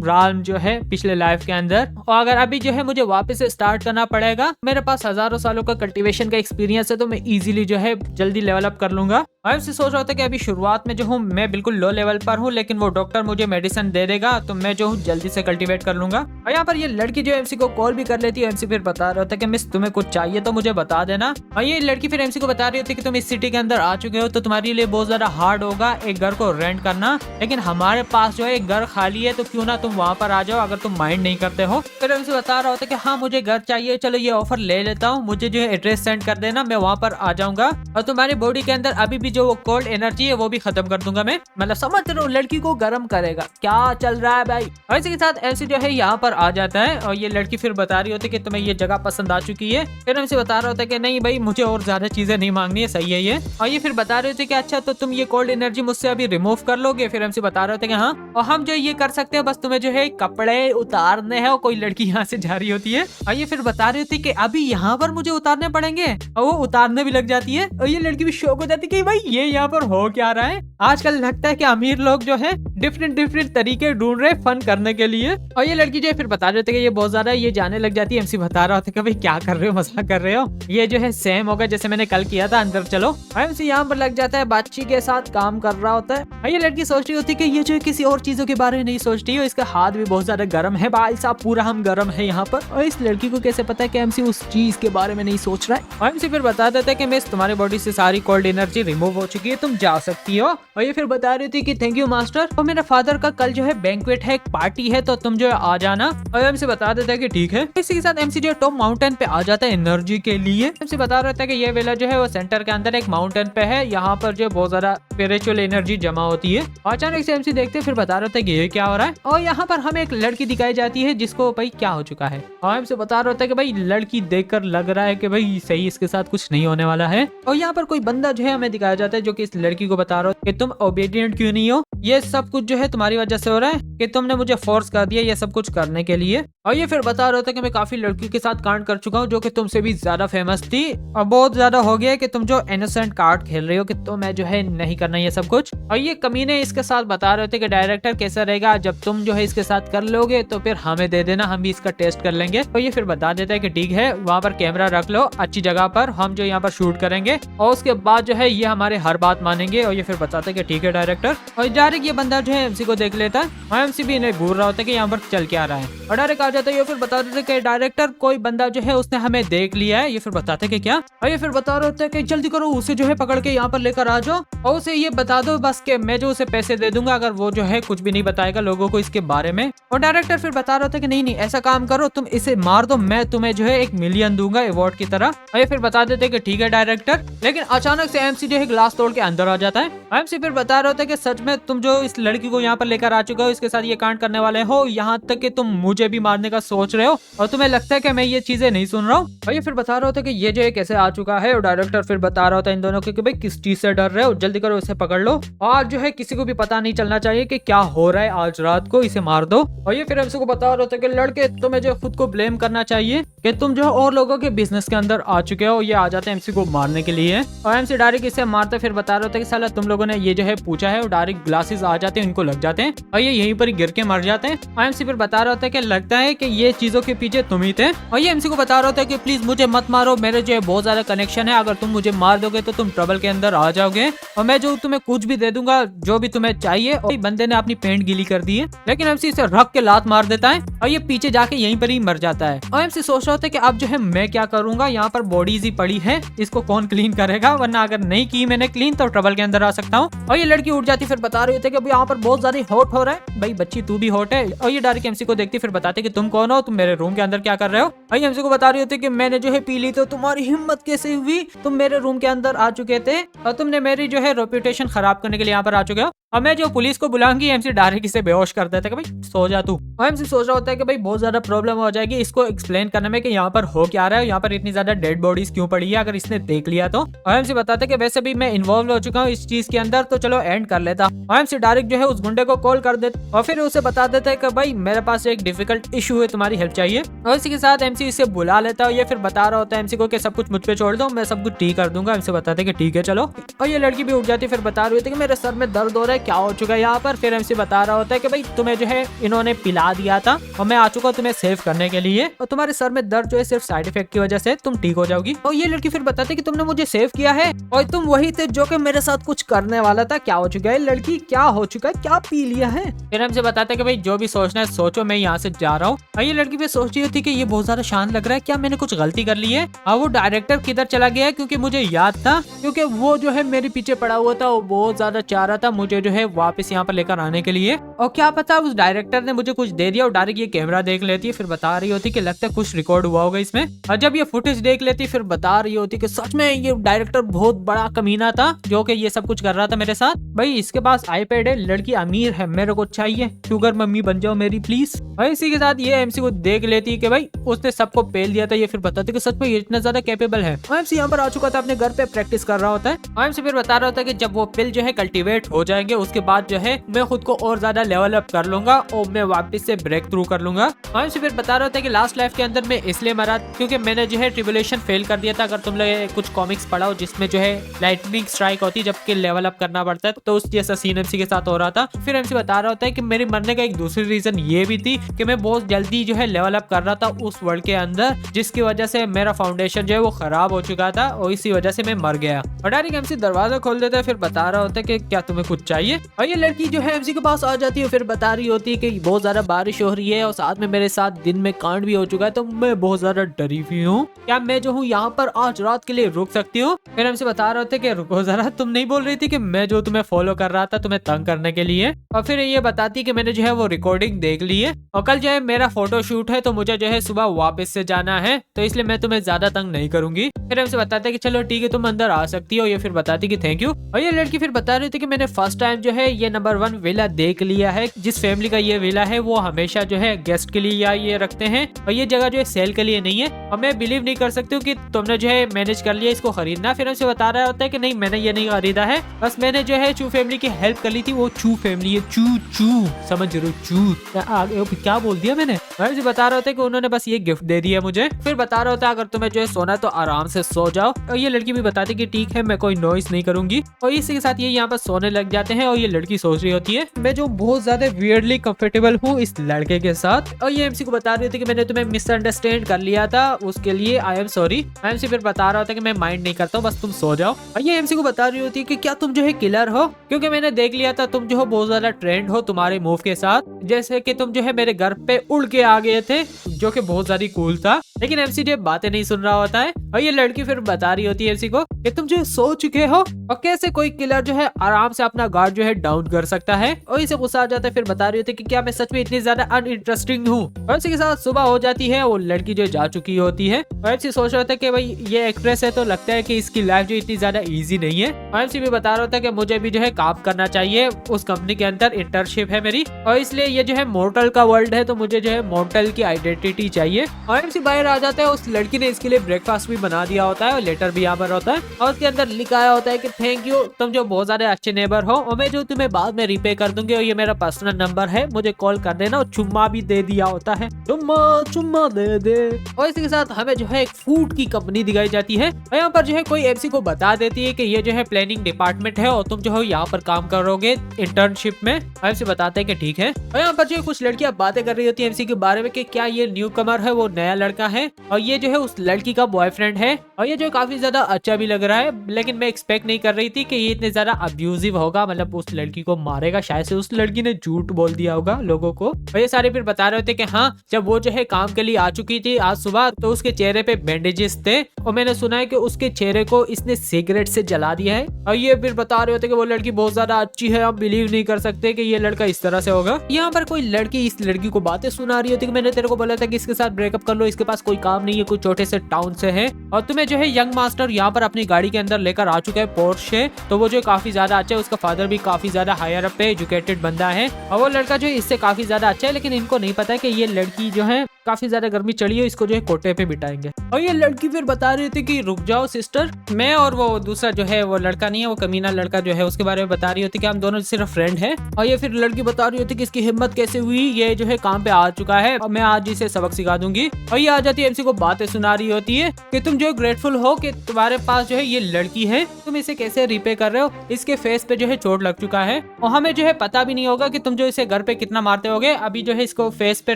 राल्म जो है पिछले लाइफ के अंदर, और अगर अभी जो है मुझे वापस से स्टार्ट करना पड़ेगा, मेरे पास हजारों सालों का कल्टीवेशन का एक्सपीरियंस है, तो मैं इजीली जो है जल्दी लेवल अप कर लूंगा। मैं सोच रहा होता कि अभी शुरुआत में जो हूँ मैं बिल्कुल लो लेवल पर हूँ, लेकिन वो डॉक्टर मुझे मेडिसिन दे देगा तो मैं जो हूँ जल्दी से कल्टीवेट कर लूंगा। और यहाँ पर ये लड़की जो एमसी को कॉल भी कर लेती है। एमसी फिर बता रहा होता है कि मिस तुम्हें कुछ चाहिए तो मुझे बता देना। और ये लड़की फिर एमसी को बता रही होती है कि तुम इस सिटी के अंदर आ चुके हो तो तुम्हारे लिए बहुत ज्यादा हार्ड होगा एक घर को रेंट करना, लेकिन हमारे पास जो है एक घर खाली है, तो क्यों ना तुम वहाँ पर आ जाओ अगर तुम माइंड नहीं करते हो। फिर एमसी बता रहा होता है कि हाँ मुझे घर चाहिए, चलो ये ऑफर ले लेता हूँ, मुझे जो है एड्रेस सेंड कर देना, मैं वहाँ पर आ जाऊंगा। और तुम्हारी बॉडी के अंदर अभी भी भी जो कोल्ड एनर्जी है वो भी खत्म कर दूंगा मैं। मतलब समझ रहा हूँ, लड़की को गर्म करेगा। क्या चल रहा है भाई। और इसी के साथ एमसी जो है यहाँ पर आ जाता है और ये लड़की फिर बता रही होती है कि तुम्हें ये जगह पसंद आ चुकी है। फिर एमसी बता रहा होता है कि नहीं भाई, मुझे और ज्यादा चीजें नहीं मांगनी है, सही है ये। और ये फिर बता रहे थे कि अच्छा तो तुम ये कोल्ड एनर्जी मुझसे अभी रिमूव कर लोगे। फिर एमसी बता रहे थे कि हाँ, और हम जो ये कर सकते हैं, बस तुम्हें जो है कपड़े उतारने हैं। और कोई लड़की यहाँ से जा रही होती है और ये फिर बता रही थी कि अभी यहाँ पर मुझे उतारने पड़ेंगे। और वो उतारने भी लग जाती है और ये लड़की भी शौक हो जाती है कि भाई ये यहाँ पर हो क्या रहा है। आजकल लगता है कि अमीर लोग जो है डिफरेंट तरीके ढूंढ रहे फन करने के लिए। और ये लड़की जो है फिर बता रहे थे कि ये बहुत ज्यादा ये जाने लग जाती है। एमसी बता रहा था कि भाई क्या कर रहे हो, मजाक कर रहे हो, ये जो है सेम होगा जैसे मैंने कल किया था, अंदर चलो। एमसी यहाँ पर लग जाता है, बातचीत के साथ काम कर रहा होता है। ये लड़की सोच रही होती है कि ये जो है किसी और चीजों के बारे में नहीं सोचती है। इसका हाथ भी बहुत ज्यादा गर्म है, भाई साहब पूरा हम गर्म है यहाँ पर। और इस लड़की को कैसे पता है कि एमसी उस चीज के बारे में नहीं सोच रहा है। और एमसी फिर बता देता है कि मिस, तुम्हारी बॉडी से सारी कोल्ड एनर्जी रिमूव हो चुकी है, तुम जा सकती हो। और ये फिर बता रही थी कि थैंक यू मास्टर, और मेरे फादर का कल जो है बैंक्वेट है, एक पार्टी है, तो तुम जो है आ जाना। और एमसी बता देता है कि ठीक है। इसी के साथ एमसी जो है टॉप माउंटेन पे आ जाता है एनर्जी के लिए। एमसी बता रहा था कि ये वेला जो है वो सेंटर के अंदर एक माउंटेन पे है, यहाँ पर जो बहुत ज्यादा स्पिरिचुअल एनर्जी जमा होती है। अचानक से एमसी देखते फिर बता रहा था कि ये क्या हो रहा है। और यहाँ पर हमें एक लड़की दिखाई जाती है जिसको भाई क्या हो चुका है। और एमसी बता रहा था कि भाई लड़की देखकर लग रहा है कि भाई सही इसके साथ कुछ नहीं होने वाला है। और यहाँ पर कोई बंदा जो है हमें दिखाया जाता है जो कि इस लड़की को बता रहा है कि तुम ओबीडिएंट क्यों नहीं हो, ये सब कुछ जो है तुम्हारी वजह से हो रहा है, कि तुमने मुझे फोर्स कर दिया ये सब कुछ करने के लिए। और ये फिर बता रहा था कि मैं काफी लड़कियों के साथ कांड कर चुका हूँ जो कि तुमसे भी ज्यादा फेमस थी, और बहुत ज्यादा हो गया है कि तुम जो इनोसेंट कार्ड खेल रही हो, कि तो मैं जो है नहीं करना ये सब कुछ। और ये कमीने इसके साथ बता रहे थे कि डायरेक्टर कैसा रहेगा, जब तुम जो है इसके साथ कर लोगे तो फिर हमें दे देना, हम भी इसका टेस्ट कर लेंगे। तो ये फिर बता देता है कि ठीक है, वहाँ पर कैमरा रख लो अच्छी जगह पर, हम जो यहाँ पर शूट करेंगे और उसके बाद जो है ये हमारे हर बात मानेंगे। और ये फिर बताते कि ठीक है डायरेक्टर। और डायरेक्ट ये बंदा जो है एमसी को देख लेता है और एमसी भी इन्हें घूर रहा होता है कि यहाँ पर चल के आ रहा है। और डायरेक्ट आ जाता है। ये फिर बता देते कि डायरेक्टर कोई बंदा जो है उसने हमें देख लिया है। ये फिर बताते कि क्या। और ये फिर बता रहे होते हैं कि जल्दी करो, उसे जो है पकड़ के यहाँ पर लेकर आ जाओ और उसे ये बता दो बस कि मैं जो उसे पैसे दे दूंगा अगर वो जो है कुछ भी नहीं बताएगा लोगों को इसके बारे में। और डायरेक्टर फिर बता रहे होते कि नहीं ऐसा काम करो, तुम इसे मार दो, मैं तुम्हें जो है 1 मिलियन दूंगा अवार्ड की तरह। और ये फिर बता देते कि ठीक है डायरेक्टर। लेकिन अचानक से एमसी जो है ग्लास तोड़ के अंदर आ जाता है। एमसी फिर बता रहे होते कि सच में तुम जो इस लड़की को यहाँ पर लेकर आ चुके हो, इसके साथ ये कांड करने वाले हो, यहाँ तक कि तुम मुझे भी मारने का सोच रहे हो और तुम्हें लगता है कि मैं ये चीजें नहीं सुन रहा हूँ। और ये फिर बता रहा होता है कि ये जो है कैसे आ चुका है। और डायरेक्टर फिर बता रहा होता है इन दोनों को कि भाई किस चीज से डर रहे हो, जल्दी करो इसे पकड़ लो। आज जो है किसी को भी पता नहीं चलना चाहिए कि क्या हो रहा है, आज रात को इसे मार दो। और ये फिर एमसी को बता रहा होता है कि लड़के तुम्हें जो खुद को ब्लेम करना चाहिए कि तुम जो और लोगों के बिजनेस के अंदर आ चुके हो। ये आ जाते हैं एमसी को मारने के लिए और एमसी डायरेक्ट इसे मारते फिर बता रहा होता है कि साला तुम लोगों ने ये जो है पूछा है। और डायरेक्ट ग्लासेस आ जाते हैं, इनको लग जाते हैं और ये यहीं पर ही गिर के मर जाते हैं। और एमसी फिर बता रहा होता है कि लगता है कि ये चीजों के पीछे तुम ही थे। और ये एमसी को बता रहा होता है कि प्लीज मुझे मत मारो, मेरे जो है बहुत ज्यादा कनेक्शन है, अगर तुम मुझे मार दोगे तो तुम ट्रबल के अंदर आ जाओगे और मैं जो तुम्हें कुछ भी दे दूंगा जो भी तुम्हें चाहिए। और बंदे ने अपनी पेंट गीली कर दी है, लेकिन एमसी इसे रख के लात मार देता है और ये पीछे जाके यहीं पर ही मर जाता है। और एमसी सोच रहा होता है कि अब जो है मैं क्या करूंगा, यहाँ पर बॉडीज ही पड़ी है, इसको कौन क्लीन करेगा, वरना अगर नहीं की मैंने क्लीन तो ट्रबल के अंदर आ सकता हूँ। और ये लड़की उठ जाती फिर बता रही होती है कि यहाँ पर बहुत ज्यादा हॉट हो रहा है, भाई बच्ची तू भी हॉट है। और ये डायरेक्ट एमसी को देखती फिर बताते कि तुम कौन हो, तुम मेरे रूम के अंदर क्या कर रहे हो। और एमसी को बता रही होती है कि मैंने जो है पी ली, तो तुम्हारी हिम्मत कैसे हुई, तुम मेरे रूम के अंदर आ चुके थे और तुमने मेरी जो है रेपुटेशन खराब करने के लिए यहाँ पर आ चुके हो। और मैं जो पुलिस को बुलाऊंगी, एमसी डायरेक्ट इसे बेहोश कर देता है कि भाई सो जा तू। और एमसी सोच रहा होता है कि भाई बहुत ज्यादा प्रॉब्लम हो जाएगी इसको एक्सप्लेन करने में कि यहाँ पर हो क्या रहा है, यहाँ पर इतनी ज्यादा डेड बॉडीज क्यों पड़ी है, अगर इसने देख लिया तो। और एमसी बताता है कि वैसे भी मैं इन्वॉल्व हो चुका हूँ इस चीज के अंदर, तो चलो एंड कर लेता। और एमसी डायरेक्ट जो है उस गुंडे को कॉल कर देता और फिर उसे बता देता है कि भाई मेरे पास एक डिफिकल्ट इशू है, तुम्हारी हेल्प चाहिए। और इसी के साथ एमसी इसे बुला लेता है। ये फिर बता रहा होता है एमसी को कि सब कुछ मुझ पे छोड़ दो, मैं सब कुछ ठीक कर दूंगा। एमसी बताते कि ठीक है चलो। और ये लड़की भी उठ जाती फिर बता रही होती है कि मेरे सर में दर्द हो रहा है, क्या हो चुका है यहाँ पर। फिर एमसी बता रहा होता है कि भाई तुम्हें जो है इन्होंने पिला दिया था और मैं आ चुका हूँ तुम्हें सेव करने के लिए, और तुम्हारे सर में दर्द जो है सिर्फ साइड इफेक्ट की वजह से तुम ठीक हो जाओगी। और ये लड़की फिर बताते कि तुमने मुझे सेव किया है और तुम वही थे जो कि मेरे साथ कुछ करने वाला था। क्या हो चुका है लड़की, क्या हो चुका है, क्या पी लिया है। फिर एमसी बताते कि भाई जो भी सोचना है सोचो, मैं यहाँ से जा रहा हूँ। और ये लड़की फिर सोच रही थी कि ये बहुत ज्यादा शांत लग रहा है, क्या मैंने कुछ गलती कर ली है। और वो डायरेक्टर किधर चला गया है, क्योंकि मुझे याद था, क्योंकि वो जो है मेरे पीछे पड़ा हुआ था, वो बहुत ज्यादा चाह रहा था मुझे जो जो है वापस यहाँ पर लेकर आने के लिए। और क्या पता उस डायरेक्टर ने मुझे कुछ दे दिया और डायरेक्ट ये कैमरा देख लेती है, फिर बता रही होती कि लगता है कुछ रिकॉर्ड हुआ होगा इसमें। और जब ये फुटेज देख लेती फिर बता रही होती कि सच में ये डायरेक्टर बहुत बड़ा कमीना था जो कि ये सब कुछ कर रहा था मेरे साथ। भाई इसके पास आईपैड है, लड़की अमीर है, मेरे को चाहिए, शुगर मम्मी बन जाओ मेरी प्लीज। भाई इसी के साथ ये एमसी को देख लेती है कि भाई उसने सबको पेल दिया था, ये फिर बताती कि सच में ये इतना ज्यादा कैपेबल है। एमसी यहाँ पर आ चुका था, अपने घर पे प्रैक्टिस कर रहा होता है। एमसी फिर बता रहा होता है कि जब वो पिल जो है कल्टीवेट हो जाएंगे उसके बाद जो है मैं खुद को और ज्यादा लेवल अप कर लूंगा और मैं वापस से ब्रेक थ्रू कर लूंगा। एमसी फिर बता रहा होता है कि लास्ट लाइफ के अंदर मैं इसलिए मरा क्योंकि मैंने जो है ट्रिबुलेशन फेल कर दिया था। अगर तुम लोग कुछ कॉमिक्स पढ़ाओ जिसमें जो है लाइटनिंग स्ट्राइक होती है जबकि लेवल अप करना पड़ता है, तो उस जैसा सीन एमसी के साथ हो रहा था। फिर एमसी बता रहा होता है कि मेरे मरने का एक दूसरी रीजन ये भी थी कि मैं बहुत जल्दी जो है लेवल अप कर रहा था उस वर्ल्ड के अंदर, जिसकी वजह से मेरा फाउंडेशन जो है वो खराब हो चुका था और इसी वजह से मैं मर गया। और डायरेक्ट एमसी दरवाजा खोल देता है, फिर बता रहा होता है कि क्या तुम्हें कुछ चाहिए। और ये लड़की जो है एमसी के पास आ जाती है, फिर बता रही होती है कि बहुत ज्यादा बारिश हो रही है और साथ में मेरे साथ दिन में कांड भी हो चुका है, तो मैं बहुत ज्यादा डरी हुई हूँ, क्या मैं जो हूँ यहाँ पर आज रात के लिए रुक सकती हूँ। फिर हमसे बता रहे थे कि रुको जरा, तुम नहीं बोल रही थी कि मैं जो तुम्हें फॉलो कर रहा था तुम्हें तंग करने के लिए। और फिर ये बताती कि मैंने जो है वो रिकॉर्डिंग देख ली है और कल जो है मेरा फोटो शूट है, तो मुझे जो है सुबह वापस से जाना है, तो इसलिए मैं तुम्हें ज्यादा तंग नहीं करूंगी। फिर हमसे बताते कि चलो ठीक है तुम अंदर आ सकती हो। ये फिर बताती कि थैंक यू। और ये लड़की फिर बता रही थी कि मैंने फर्स्ट टाइम जो है ये नंबर 1 विला देख लिया है। जिस फैमिली का ये विला है वो हमेशा जो है गेस्ट के लिए या ये रखते हैं और ये जगह जो है सेल के लिए नहीं है। और मैं बिलीव नहीं कर सकती हूँ कि तुमने जो है मैनेज कर लिया इसको खरीदना। फिर हमसे बता रहा होता है कि नहीं मैंने ये नहीं खरीदा है, बस मैंने जो है चू फैमिली की हेल्प कर ली थी। वो चू फैमिली है, चू चू समझ रहे हो, चू क्या बोल दिया मैंने। वैसे बता रहा होता है कि उन्होंने बस ये गिफ्ट दे दिया मुझे। फिर बता रहा होता है अगर तुम्हें जो है सोना है तो आराम से सो जाओ। और ये लड़की भी बताती कि ठीक है मैं कोई नॉइस नहीं करूंगी। और इसी के साथ ये यहाँ पर सोने लग जाते हैं। और ये लड़की सोच रही होती है मैं जो बहुत ज्यादा वियर्डली कंफर्टेबल हूँ इस लड़के के साथ। और ये एमसी को बता रही थी कि मैंने तुम्हें मिसअंडरस्टैंड कर लिया था, उसके लिए आई एम सॉरी। एमसी फिर बता रहा होता है कि मैं माइंड नहीं करता हूँ, बस तुम सो जाओ। और ये एमसी को बता रही होती है कि क्या तुम जो है किलर हो, क्योंकि मैंने देख लिया था तुम जो हो बहुत ज्यादा ट्रेंड हो तुम्हारे मूव के साथ, जैसे कि तुम जो है मेरे घर पे उड़ के आ गए थे जो कि बहुत ज्यादा कूल था। लेकिन एमसी जो बातें नहीं सुन रहा होता है। और ये लड़की फिर बता रही होती है एमसी को कि तुम जो है सो चुके हो और कैसे कोई किलर जो है आराम से अपना गार्ड जो है डाउन कर सकता है। और इसे गुस्सा आ जाता है। फिर बता रही होती है कि क्या मैं सच में इतनी ज्यादा अनइंटरेस्टिंग हूँ। और इसी के साथ सुबह हो जाती है, वो लड़की जो जा चुकी होती है। और एमसी सोच रहा होता है कि भाई ये एक्ट्रेस है तो लगता है कि इसकी लाइफ जो इतनी ज्यादा इजी नहीं है। और एमसी भी बता रहा होता है कि मुझे भी जो है काम करना चाहिए, उस कंपनी के अंदर इंटर्नशिप है मेरी, और इसलिए ये जो है मोर्टल का वर्ल्ड है तो मुझे जो है मोर्टल की आइडेंटिटी चाहिए। और एमसी बाहर आ जाता है। उस लड़की ने इसके लिए ब्रेकफास्ट भी बना दिया होता है और लेटर भी यहाँ पर होता है और उसके अंदर लिखा होता है कि थैंक यू, तुम जो बहुत ज्यादा अच्छे नेबर हो और मैं जो तुम्हें बाद में रिपे कर दूंगी, और ये मेरा पर्सनल नंबर है, मुझे कॉल कर देना। और चुम्मा भी दे दिया होता है, चुम्मा दे दे। और इसी के साथ हमें जो है एक फूड की कंपनी दिखाई जाती है। और यहाँ पर जो है कोई एमसी को बता देती है कि ये जो है प्लानिंग डिपार्टमेंट है और तुम जो है यहाँ पर काम करोगे इंटर्नशिप में। एमसी बताते हैं कि ठीक है। और यहाँ पर जो कुछ लड़कियां बातें कर रही होती है एमसी के बारे में कि क्या ये न्यू कमर है, वो नया लड़का है और ये जो है उस लड़की का बॉयफ्रेंड है। और ये जो काफी ज्यादा अच्छा भी लग रहा है, लेकिन मैं एक्सपेक्ट नहीं कर रही थी कि ये इतने ज्यादा अब्यूजिव होगा, मतलब उस लड़की को मारेगा। शायद से उस लड़की ने झूठ बोल दिया होगा लोगों को। और ये सारे फिर बता रहे थे कि हाँ जब वो जो है काम के लिए आ चुकी थी आज सुबह, तो उसके चेहरे पे बैंडेजेस थे और मैंने सुना है कि उसके चेहरे को इसने सिगरेट से जला दिया है। और ये फिर बता रहे होते कि वो लड़की बहुत ज्यादा अच्छी है, हम बिलीव नहीं कर सकते कि ये लड़का इस तरह से होगा। यहाँ पर कोई लड़की इस लड़की को बातें सुना रही होती कि मैंने तेरे को बोला था कि इसके साथ ब्रेकअप कर लो, इसके पास कोई काम नहीं है, कोई छोटे से टाउन से है, और तुम्हें जो है यंग मास्टर यहाँ पर अपनी गाड़ी के अंदर लेकर आ चुका है पोर्शे, तो वो जो काफी ज्यादा अच्छा है, उसका फादर भी काफी ज्यादा हायर अप पे एजुकेटेड बंदा है और वो लड़का जो है इससे काफी ज्यादा अच्छा है। लेकिन इनको नहीं पता है कि ये लड़की जो है काफी ज्यादा गर्मी चढ़ी है, इसको जो है कोटे पे बिठाएंगे। और ये लड़की फिर बता रही थी कि रुक जाओ सिस्टर, मैं और वो दूसरा जो है वो लड़का नहीं है, वो कमीना लड़का जो है उसके बारे में बता रही होती कि हम दोनों सिर्फ फ्रेंड है। और ये फिर लड़की बता रही होती कि इसकी हिम्मत कैसे हुई, ये जो है काम पे आ चुका है और मैं आज इसे सबक सिखा दूंगी। और ये आ जाती है एमसी को बातें सुना रही होती है कि तुम जो ग्रेटफुल हो कि तुम्हारे पास जो है ये लड़की है, तुम इसे कैसे रिपे कर रहे हो, इसके फेस पे जो है चोट लग चुका है और हमें जो है पता भी नहीं होगा कि तुम जो इसे घर पे कितना मारते होगे। अभी जो है इसको फेस पे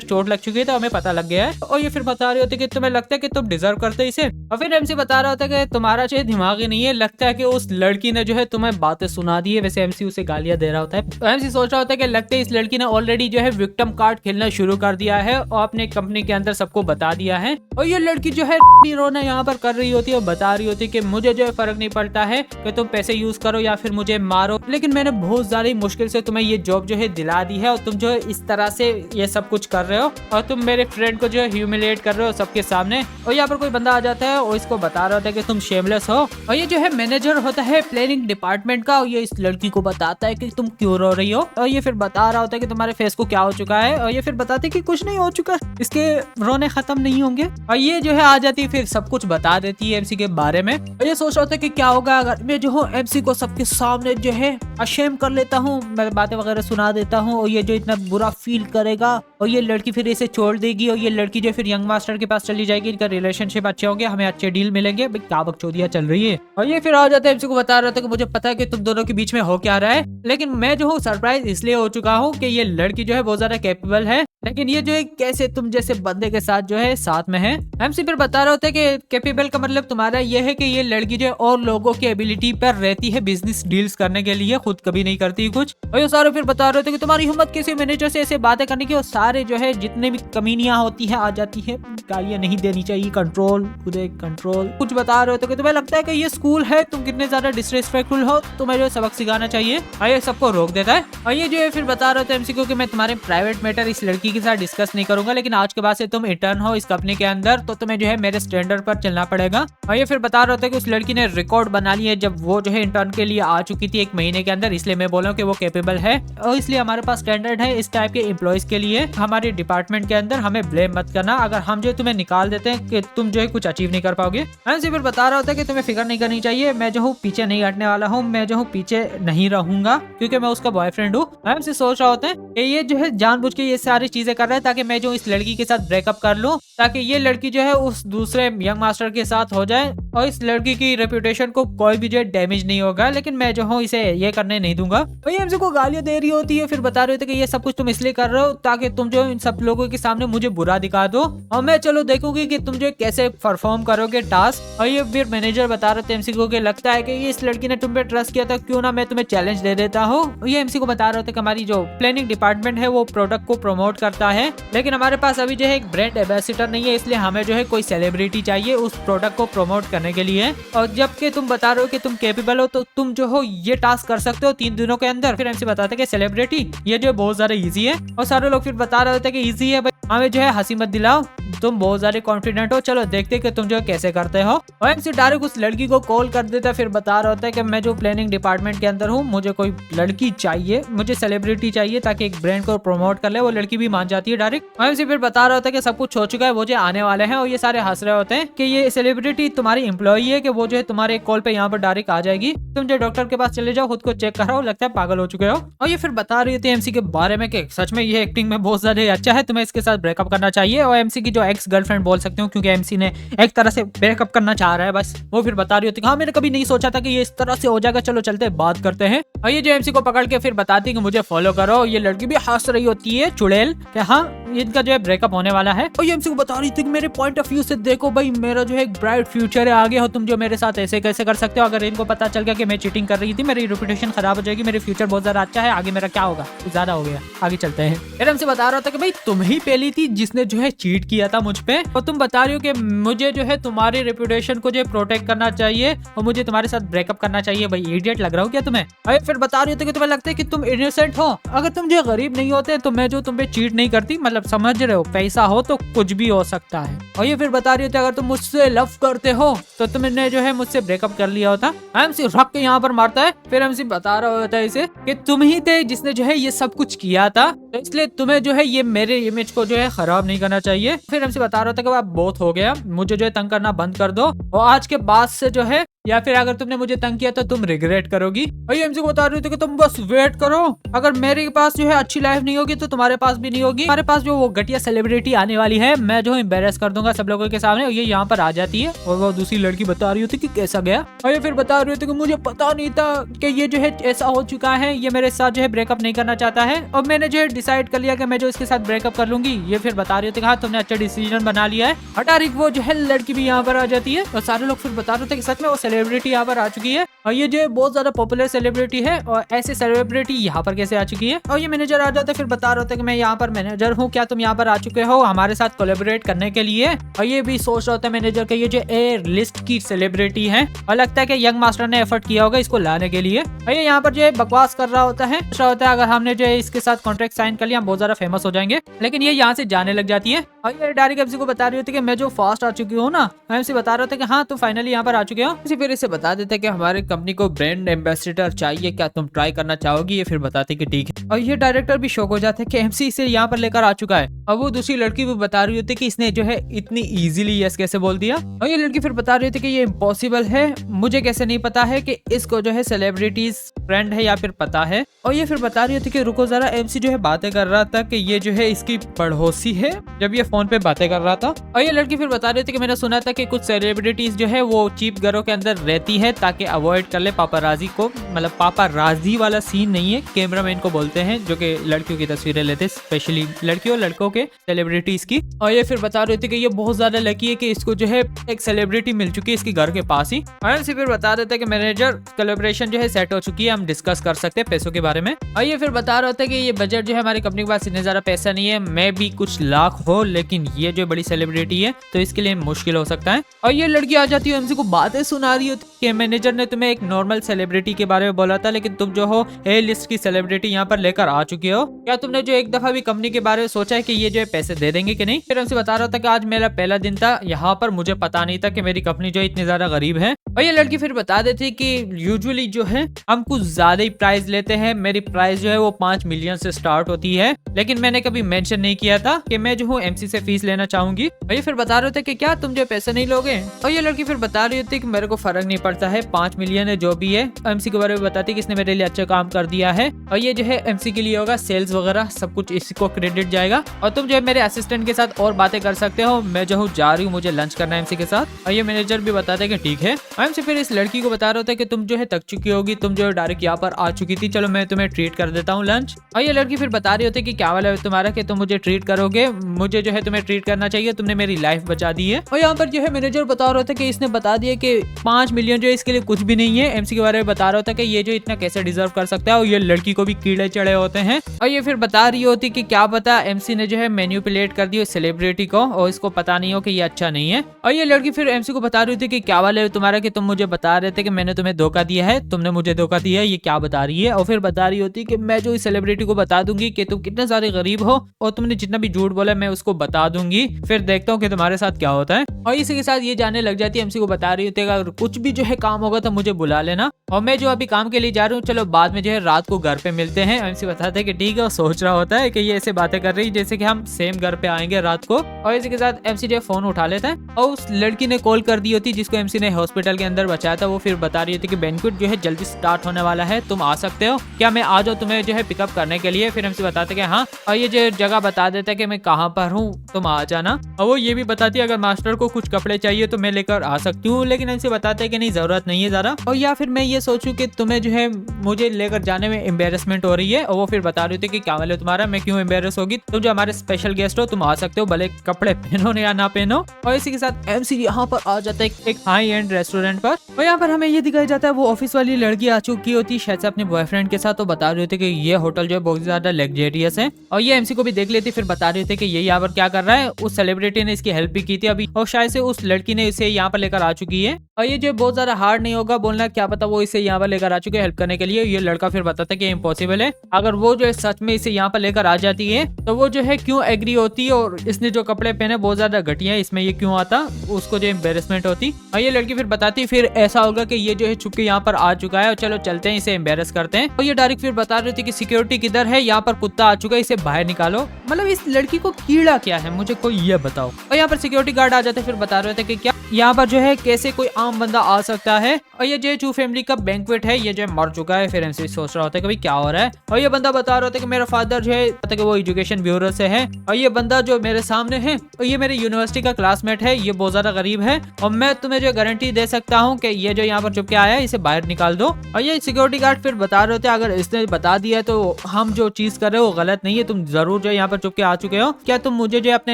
चोट लग चुकी है तो हमें पता लग लग गया है। और ये फिर बता रहे होते कि तुम्हें लगता है कि तुम डिजर्व करते इसे। और फिर एमसी बता रहा होता है कि तुम्हारा जो दिमाग ही नहीं है, लगता है कि उस लड़की ने जो है तुम्हें बातें सुना दी है। वैसे एमसी उसे गालियां दे रहा होता है। तो एमसी सोच रहा होता है कि लगता है इस लड़की ने ऑलरेडी जो है विक्टिम कार्ड खेलना शुरू कर दिया है और अपने कंपनी के अंदर सबको बता दिया है। और ये लड़की जो है रोना यहाँ पर कर रही होती है और बता रही होती है कि मुझे जो है फर्क नहीं पड़ता है कि तुम पैसे यूज करो या फिर मुझे मारो, लेकिन मैंने बहुत ज्यादा मुश्किल से तुम्हें ये जॉब जो है दिला दी है और तुम जो है इस तरह से ये सब कुछ कर रहे हो और तुम मेरे फ्रेंड को जो है ह्यूमिलेट कर रहे हो सबके सामने। और यहाँ पर कोई बंदा आ जाता है और इसको बता रहा होता है कि तुम शेमलेस हो। और ये जो है मैनेजर होता है प्लानिंग डिपार्टमेंट का और ये इस लड़की को बताता है कि तुम क्यों रो रही हो। और ये फिर बता रहा होता है कि तुम्हारे फेस को क्या हो चुका है। और ये फिर बताते कि कुछ नहीं हो चुका, इसके रोने खत्म नहीं होंगे। और ये जो है आ जाती है, फिर सब कुछ बता देती है एमसी के बारे में। और ये सोच रहा होता है कि क्या होगा अगर मैं जो हूँ एमसी को सबके सामने जो है अशेम कर लेता हूँ, मैं बातें वगैरह सुना देता हूँ और ये जो इतना बुरा फील करेगा और ये लड़की फिर इसे छोड़ देगी और ये लड़की जो फिर यंग मास्टर के पास चली जाएगी। इनका रिलेशनशिप अच्छे होंगे, हमें अच्छे डील मिलेंगे। भाई क्या बकचोदियां चल रही है। और ये फिर आ जाता है एमसी को बता रहा था कि मुझे पता है कि तुम दोनों के बीच में हो क्या रहा है, लेकिन मैं जो हूँ सरप्राइज इसलिए हो चुका हूँ कि ये लड़की जो है बहुत ज्यादा कैपेबल है, लेकिन ये जो है कैसे तुम जैसे बंदे के साथ जो है साथ में है। एमसी फिर बता रहा होता है कि कैपेबल का मतलब तुम्हारा ये है कि ये लड़की जो है और लोगों की एबिलिटी पर रहती है बिजनेस डील्स करने के लिए, खुद कभी नहीं करती कुछ। और ये सारे फिर बता रहे होते कि तुम्हारी हिम्मत किसी मैनेजर से ऐसे बातें करने की, और सारे जो है जितने भी कमीनियां होती है आ जाती है, गालियां नहीं देनी चाहिए, कंट्रोल खुदे कंट्रोल। कुछ बता रहे होते कि तुम्हें लगता है कि ये स्कूल है, तुम कितने ज्यादा डिसरिस्पेक्टफुल हो, तुम्हें जो सबक सिखाना चाहिए। और ये सबको रोक देता है। और ये जो है फिर बता रहे होते एमसी को कि मैं तुम्हारे प्राइवेट मैटर इस लड़की के साथ डिस्कस नहीं करूंगा, लेकिन आज के बाद से तुम इंटर्न हो इस कंपनी के अंदर, तो तुम्हें जो है मेरे स्टैंडर्ड पर चलना पड़ेगा। और ये फिर बता रहा होता है कि उस लड़की ने रिकॉर्ड बना लिया जब वो जो है इंटर्न के लिए आ चुकी थी 1 महीने के अंदर, इसलिए मैं बोल रहा हूँ कि वो कैपेबल है और इसलिए हमारे पास स्टैंडर्ड है इस टाइप के एम्प्लॉइज के लिए हमारे डिपार्टमेंट के अंदर। हमें ब्लेम मत करना अगर हम जो तुम्हें निकाल देते हैं कि तुम जो है कुछ अचीव नहीं कर पाओगे। एमसी फिर बता रहा होता है कि तुम्हें फिक्र नहीं करनी चाहिए, मैं जो हूँ पीछे नहीं हटने वाला हूँ, मैं जो हूँ पीछे नहीं रहूंगा क्योंकि मैं उसका बॉयफ्रेंड हूँ। एमसी सोच रहा होता है कि ये जो है जानबूझ के ये सारी चीजें कर रहा है ताकि मैं जो इस लड़की के साथ ब्रेकअप कर लूं, ताकि ये लड़की जो है उस दूसरे यंग मास्टर के साथ हो जाए और इस लड़की की रेपुटेशन को कोई भी जो है डैमेज नहीं होगा, लेकिन मैं जो हूँ इसे ये करने नहीं दूंगा। वही एमसी को गालियां दे रही होती है, फिर बता रहे होते कि ये सब कुछ तुम इसलिए कर रहे हो ताकि तुम जो इन सब लोगों के सामने मुझे बुरा दिखा दो और मैं चलो देखूंगी कि तुम जो कैसे परफॉर्म करोगे टास्क। और ये फिर मैनेजर बता रहे थे एमसी को कि लगता है कि इस लड़की ने तुम पे ट्रस्ट किया था, क्यों ना मैं तुम्हें चैलेंज दे देता हूँ। ये एमसी को बता रहे थे कि हमारी जो प्लानिंग डिपार्टमेंट है वो प्रोडक्ट को प्रमोट करता है, लेकिन हमारे पास अभी जो है एक ब्रांड एम्बेसडर नहीं है, इसलिए हमें जो है कोई सेलिब्रिटी चाहिए उस प्रोडक्ट को प्रमोट करने के लिए। और जबकि तुम बता रहे हो कि तुम कैपेबल हो, तो तुम जो हो ये टास्क कर सकते हो 3 दिनों के अंदर। फिर एमसी बताते हैं कि सेलिब्रिटी ये जो बहुत ज्यादा इजी है, और सारे लोग फिर बता रहे होते हैं कि इजी है भाई, हमें जो है हंसी मत दिलाओ, तुम बहुत ज्यादा कॉन्फिडेंट हो, चलो देखते कि तुम जो कैसे करते हो। और एमसी डायरेक्ट उस लड़की को कॉल कर देता है, फिर बता रहा होता है कि मैं जो प्लानिंग डिपार्टमेंट के अंदर हूँ, मुझे कोई लड़की चाहिए, मुझे सेलिब्रिटी चाहिए ताकि एक ब्रांड को प्रमोट कर ले। वो लड़की भी मान जाती है डायरेक्ट। और एमसी फिर बता रहा होता है कि सब कुछ हो चुका है, वो जो आने वाले हैं, और ये सारे हंस रहे होते हैं कि ये सेलिब्रिटी तुम्हारी एम्प्लॉई है कि वो जो है तुम्हारे कॉल पे यहाँ पर डायरेक्ट आ जाएगी, तुम जो डॉक्टर के पास चले जाओ, खुद को चेक कराओ, लगता है पागल हो चुके हो। और ये फिर बता रही थी एमसी के बारे में कि सच में ये एक्टिंग में बहुत ज्यादा अच्छा है, तुम्हें इसके साथ ब्रेकअप करना चाहिए। और एमसी की जो एक्स गर्लफ्रेंड बोल सकते हो, क्योंकि एमसी ने एक तरह से ब्रेकअप करना चाह रहा है बस। वो फिर बता रही होती है हाँ मैंने कभी नहीं सोचा था कि ये इस तरह से हो जाएगा, चलो चलते बात करते हैं। और ये जो एमसी को पकड़ के फिर बताती है कि मुझे फॉलो करो। ये लड़की भी हंस रही होती है चुड़ैल कि हाँ इनका जो है ब्रेकअप होने वाला है। और ये एमसी को बता रही थी कि मेरे पॉइंट ऑफ व्यू से देखो भाई, मेरा जो है एक ब्राइट फ्यूचर है, आगे हो तुम जो मेरे साथ ऐसे कैसे कर सकते हो। अगर इनको पता चल गया कि मैं चीटिंग कर रही थी, मेरी रेपुटेशन खराब हो जाएगी, मेरे फ्यूचर बहुत ज्यादा अच्छा है, आगे मेरा क्या होगा, ज्यादा हो गया, आगे चलते हैं। फिर हमसे बता रहा था कि भाई तुम ही पहली थी जिसने जो है चीट किया था मुझ पे, और तुम बता रही हो कि मुझे जो है तुम्हारी रेपुटेशन को जो प्रोटेक्ट करना चाहिए और मुझे तुम्हारे साथ ब्रेकअप करना चाहिए। भाई इडियट लग रहा हूँ क्या तुम्हें? अरे फिर बता रही हो कि तुम्हें लगता है कि तुम इनोसेंट हो, अगर तुम जो गरीब नहीं होते तो मैं जो तुम पे चीट नहीं करती, मतलब समझ रहे हो, पैसा हो तो कुछ भी हो सकता है। और ये फिर बता रही होती अगर तुम मुझसे लव करते हो तो तुमने जो है मुझसे ब्रेकअप कर लिया होता। एमसी रख के यहाँ पर मारता है। फिर एमसी बता रहा होता है इसे कि तुम ही थे जिसने जो है ये सब कुछ किया था, तो इसलिए तुम्हें जो है ये मेरे इमेज को जो है खराब नहीं करना चाहिए। फिर एमसी बता रहा था कि अब बहुत हो गया, मुझे जो है तंग करना बंद कर दो और आज के बाद से जो है या फिर अगर तुमने मुझे तंग किया तो तुम रिग्रेट करोगी। और ये एमसी को बता रही थी कि तुम बस वेट करो, अगर मेरे पास जो है अच्छी लाइफ नहीं होगी तो तुम्हारे पास भी नहीं होगी। हमारे पास जो वो घटिया सेलिब्रिटी आने वाली है, मैं जो एम्बेरस कर दूंगा सब लोगों के सामने। और ये यहाँ पर आ जाती है और वो दूसरी लड़की बता रही होती कि कैसा गया। और ये फिर बता रही होती कि मुझे पता नहीं था कि ये जो है ऐसा हो चुका है, ये मेरे साथ जो है ब्रेकअप नहीं करना चाहता है और मैंने जो है डिसाइड कर लिया कि मैं जो इसके साथ ब्रेकअप कर लूंगी। ये फिर बता रही होती कि हाँ तुमने अच्छा डिसीजन बना लिया है। हटारिक वो जो है लड़की भी यहाँ पर आ जाती है और सारे लोग फिर बता रहे थे कि सच में वो सेलिब्रिटी यहाँ पर आ चुकी है और ये जो है बहुत ज्यादा पॉपुलर सेलिब्रिटी है और ऐसे सेलिब्रिटी यहाँ पर कैसे आ चुकी है। और ये मैनेजर आ जाते फिर बता रहे थे कि मैं यहाँ पर मैनेजर हूँ, क्या तुम यहाँ पर आ चुके हो हमारे साथ कोलैबोरेट करने के लिए। और ये भी सोच रहा होता है मैनेजर के ये जो एयर लिस्ट की सेलिब्रिटी है और लगता है कि यंग मास्टर ने एफर्ट किया होगा इसको लाने के लिए। और ये यहाँ पर जो है बकवास कर रहा होता है, अगर हमने जो है इसके साथ कॉन्ट्रैक्ट साइन कर लिया हम बहुत ज्यादा फेमस हो जाएंगे। लेकिन ये यहाँ से जाने लग जाती है और ये डायरेक्ट एमसी को बता रही होती है कि मैं जो फास्ट आ चुकी हूँ ना। एमसी बता रहे थे कि हाँ तुम फाइनली यहाँ पर आ चुके हो। फिर इसे बता देते कि हमारे कंपनी को ब्रांड एम्बेसडर चाहिए, क्या तुम ट्राई करना चाहोगी। ये फिर बताते कि ठीक है। और ये डायरेक्टर भी शौक हो जाते हैं कि एमसी इसे यहाँ पर लेकर आ चुका है। और वो दूसरी लड़की भी बता रही होती है कि इसने जो है इतनी इजीली यस कैसे बोल दिया। और ये लड़की फिर बता रही होती है कि ये इम्पॉसिबल है, मुझे कैसे नहीं पता है कि इसको जो है सेलिब्रिटीज फ्रेंड है या फिर पता है। और ये फिर बता रही होती है कि रुको जरा, एमसी जो है बातें कर रहा था कि ये जो है इसकी पड़ोसी है जब ये फोन पे बातें कर रहा था। और ये लड़की फिर बता रही थी कि मैंने सुना था कि कुछ सेलिब्रिटीज जो है वो चीप घरों के अंदर रहती है ताकि अवॉइड कर ले पापाराजी को, मतलब पापाराजी वाला सीन नहीं है, कैमरामैन को बोलते हैं जो कि लड़कियों की तस्वीरें लेते, स्पेशली लड़कियों लड़कों के सेलिब्रिटीज की। और ये फिर बता रही थी कि ये बहुत ज्यादा लकी है कि इसको जो है एक सेलिब्रिटी मिल चुकी है इसके घर के पास ही। और फिर बता देते कि मैनेजर कोलैबोरेशन जो है सेट हो चुकी है, हम डिस्कस कर सकते हैं पैसों के बारे में। और ये फिर बता रहा था कि ये बजट जो है हमारी कंपनी के पास इतने ज्यादा पैसा नहीं है, मैं भी कुछ लाख हो लेकिन ये जो बड़ी सेलिब्रिटी है तो इसके लिए मुश्किल हो सकता है। और ये लड़की आ जाती है एमसी को बातें सुना रही होती कि मैनेजर ने तुम्हें एक नॉर्मल सेलिब्रिटी के बारे में बोला था लेकिन तुम जो हो ए लिस्ट की सेलिब्रिटी यहाँ पर लेकर आ चुके हो। क्या तुमने जो एक दफा भी कंपनी के बारे में सोचा है कि ये जो है पैसे दे देंगे कि नहीं। फिर हमसे बता रहा था कि आज मेरा पहला दिन था यहाँ पर, मुझे पता नहीं था कि मेरी कंपनी जो है इतनी ज्यादा गरीब है। और ये लड़की फिर बता देती कि यूजुअली जो है हम कुछ ज्यादा ही प्राइस लेते हैं, मेरी प्राइस जो है वो 5 मिलियन से स्टार्ट होती है, लेकिन मैंने कभी मेंशन नहीं किया था कि मैं जो हूँ एमसी से फीस लेना चाहूंगी। और ये फिर बता रहे थे कि क्या तुम जो पैसे नहीं लोगे। और ये लड़की फिर बता रही होती कि मेरे को फर्क नहीं पड़ता है, 5 मिलियन है जो भी है। एमसी के बारे में बताती कि इसने मेरे लिए अच्छा काम कर दिया है और ये जो है एमसी के लिए होगा, सेल्स वगैरह सब कुछ इसको क्रेडिट जाएगा। और तुम जो है मेरे असिस्टेंट के साथ और बातें कर सकते हो, मैं जो हूँ जा रही हूँ, मुझे लंच करना है एमसी के साथ। और ये मैनेजर भी बताते कि ठीक है। एमसी फिर इस लड़की को बता रहा था कि तुम जो है थक चुकी होगी, तुम जो है डायरेक्ट यहाँ पर आ चुकी थी, चलो मैं तुम्हें ट्रीट कर देता हूँ लंच। और ये लड़की फिर बता रही होती कि क्या वाला है तुम्हारा कि तुम मुझे ट्रीट करोगे, मुझे जो है तुम्हें ट्रीट करना चाहिए, तुमने मेरी लाइफ बचा दी है। और यहाँ पर जो है मैनेजर बता रहा था कि इसने बता दिया कि 5 मिलियन जो है इसके लिए कुछ भी नहीं है। एमसी के बारे में बता रहा था कि ये जो इतना कैसे डिजर्व कर सकता है और ये लड़की को भी कीड़े चढ़े होते हैं। और ये फिर बता रही होती कि क्या पता एमसी ने जो है मैनिपुलेट कर दी सेलिब्रिटी को और इसको पता नहीं हो कि ये अच्छा नहीं है। और ये लड़की फिर एमसी को बता रही थी कि क्या वाला है तुम्हारा कि तुम मुझे बता रहे थे कि मैंने तुम्हें धोखा दिया है, तुमने मुझे धोखा दिया है, ये क्या बता रही है। और फिर बता रही होती कि मैं जो इस सेलिब्रिटी को बता दूंगी कि तुम कितने सारे गरीब हो और तुमने जितना भी झूठ बोला मैं उसको बता दूंगी, फिर देखता हूँ कि तुम्हारे साथ क्या होता है। और इसी के साथ ये जाने लग जाती है, एमसी को बता रही होती है अगर कुछ भी जो है काम होगा तो मुझे बुला लेना और मैं जो अभी काम के लिए जा रही हूँ, चलो बाद में जो है रात को घर पे मिलते हैं। एमसी बताते हैं कि ठीक है, और सोच रहा होता है कि ये ऐसे बातें कर रही है जैसे कि हम सेम घर पे आएंगे रात को। और इसी के साथ एमसी जो फोन उठा लेता है और उस लड़की ने कॉल कर दी होती जिसको एमसी ने हॉस्पिटल के अंदर बचाया था। वो फिर बता रही होती कि बैंक्वेट जो है जल्दी स्टार्ट होने वाला है, तुम आ सकते हो क्या, मैं आ जाऊँ तुम्हें जो है पिकअप करने के लिए। फिर एमसी बताते कि हाँ, और ये जो जगह बता देता है कि मैं कहाँ पर हूँ, तुम आ जाना। और वो ये भी बताती है अगर मास्टर को कुछ कपड़े चाहिए तो मैं लेकर आ सकती हूँ, लेकिन एमसी बताते हैं कि नहीं जरूरत नहीं है ज़रा। और या फिर मैं ये सोचूं कि तुम्हें जो है मुझे लेकर जाने में एम्बेरसमेंट हो रही है। और वो फिर बता रही थी कि क्या वाले तुम्हारा, मैं क्यों एम्बेरस होगी, तुम जो हमारे स्पेशल गेस्ट हो तुम आ सकते हो, भले कपड़े पहनो या ना पहनो। और इसी के साथ एमसी यहाँ पर आ जाता है एक हाई एंड रेस्टोरेंट पर। और यहाँ पर हमें ये दिखाया जाता है वो ऑफिस वाली लड़की आ चुकी होती शायद से अपने बॉयफ्रेंड के साथ, तो बता रही होती कि ये होटल जो है बहुत ज्यादा लग्जरियस है। और ये एमसी को भी देख लेती, फिर बता रही थी कि ये यहाँ पर क्या कर रहा है, उस सेलिब्रिटी ने इसकी हेल्प भी की थी अभी और शायद से उस लड़की ने इसे यहाँ पर लेकर आ चुकी है। और ये जो बहुत ज्यादा हार्ड नहीं होगा बोलना, क्या पता वो इसे यहाँ पर लेकर आ चुके हेल्प करने के लिए। ये लड़का फिर बताता है कि इम्पॉसिबल है, अगर वो जो है सच में इसे यहाँ पर लेकर आ जाती है तो वो जो है क्यों एग्री होती है, और इसने जो कपड़े पहने बहुत ज्यादा घटिया है, इसमें ये क्यों आता, उसको जो एम्बेरसमेंट होती। और ये लड़की फिर बताती फिर ऐसा होगा कि ये जो है छुप के यहाँ पर आ चुका है और चलो चलते हैं इसे एम्बेरस करते हैं। और ये डायरेक्ट फिर बता रही थी कि सिक्योरिटी किधर है, यहाँ पर कुत्ता आ चुका है, इसे बाहर निकालो। मतलब इस लड़की को कीड़ा क्या है, मुझे कोई ये बताओ। और यहाँ पर सिक्योरिटी गार्ड आ जाते फिर बता रहे थे कि क्या यहाँ पर जो है कैसे कोई आम बंदा आ सकता है। और ये जो चू फैमिली का बैंक्वेट है ये जो मर चुका है। फिर एमसी सोच रहा होता है कि भाई क्या हो रहा है। और ये बंदा बता रहा होता है कि मेरा फादर जो है कि वो एजुकेशन ब्यूरो से है। और ये बंदा जो मेरे सामने है और ये मेरे यूनिवर्सिटी का क्लासमेट है, ये बहुत ज्यादा गरीब है और मैं तुम्हें जो गारंटी दे सकता हूँ कि ये जो यहाँ पर चुप के आया है इसे बाहर निकाल दो। और ये सिक्योरिटी गार्ड फिर बता रहे होते हैं अगर इसने बता दिया है तो हम जो चीज कर रहे हो वो गलत नहीं है, तुम जरूर जो यहाँ पर चुप के आ चुके हो, क्या तुम मुझे जो अपना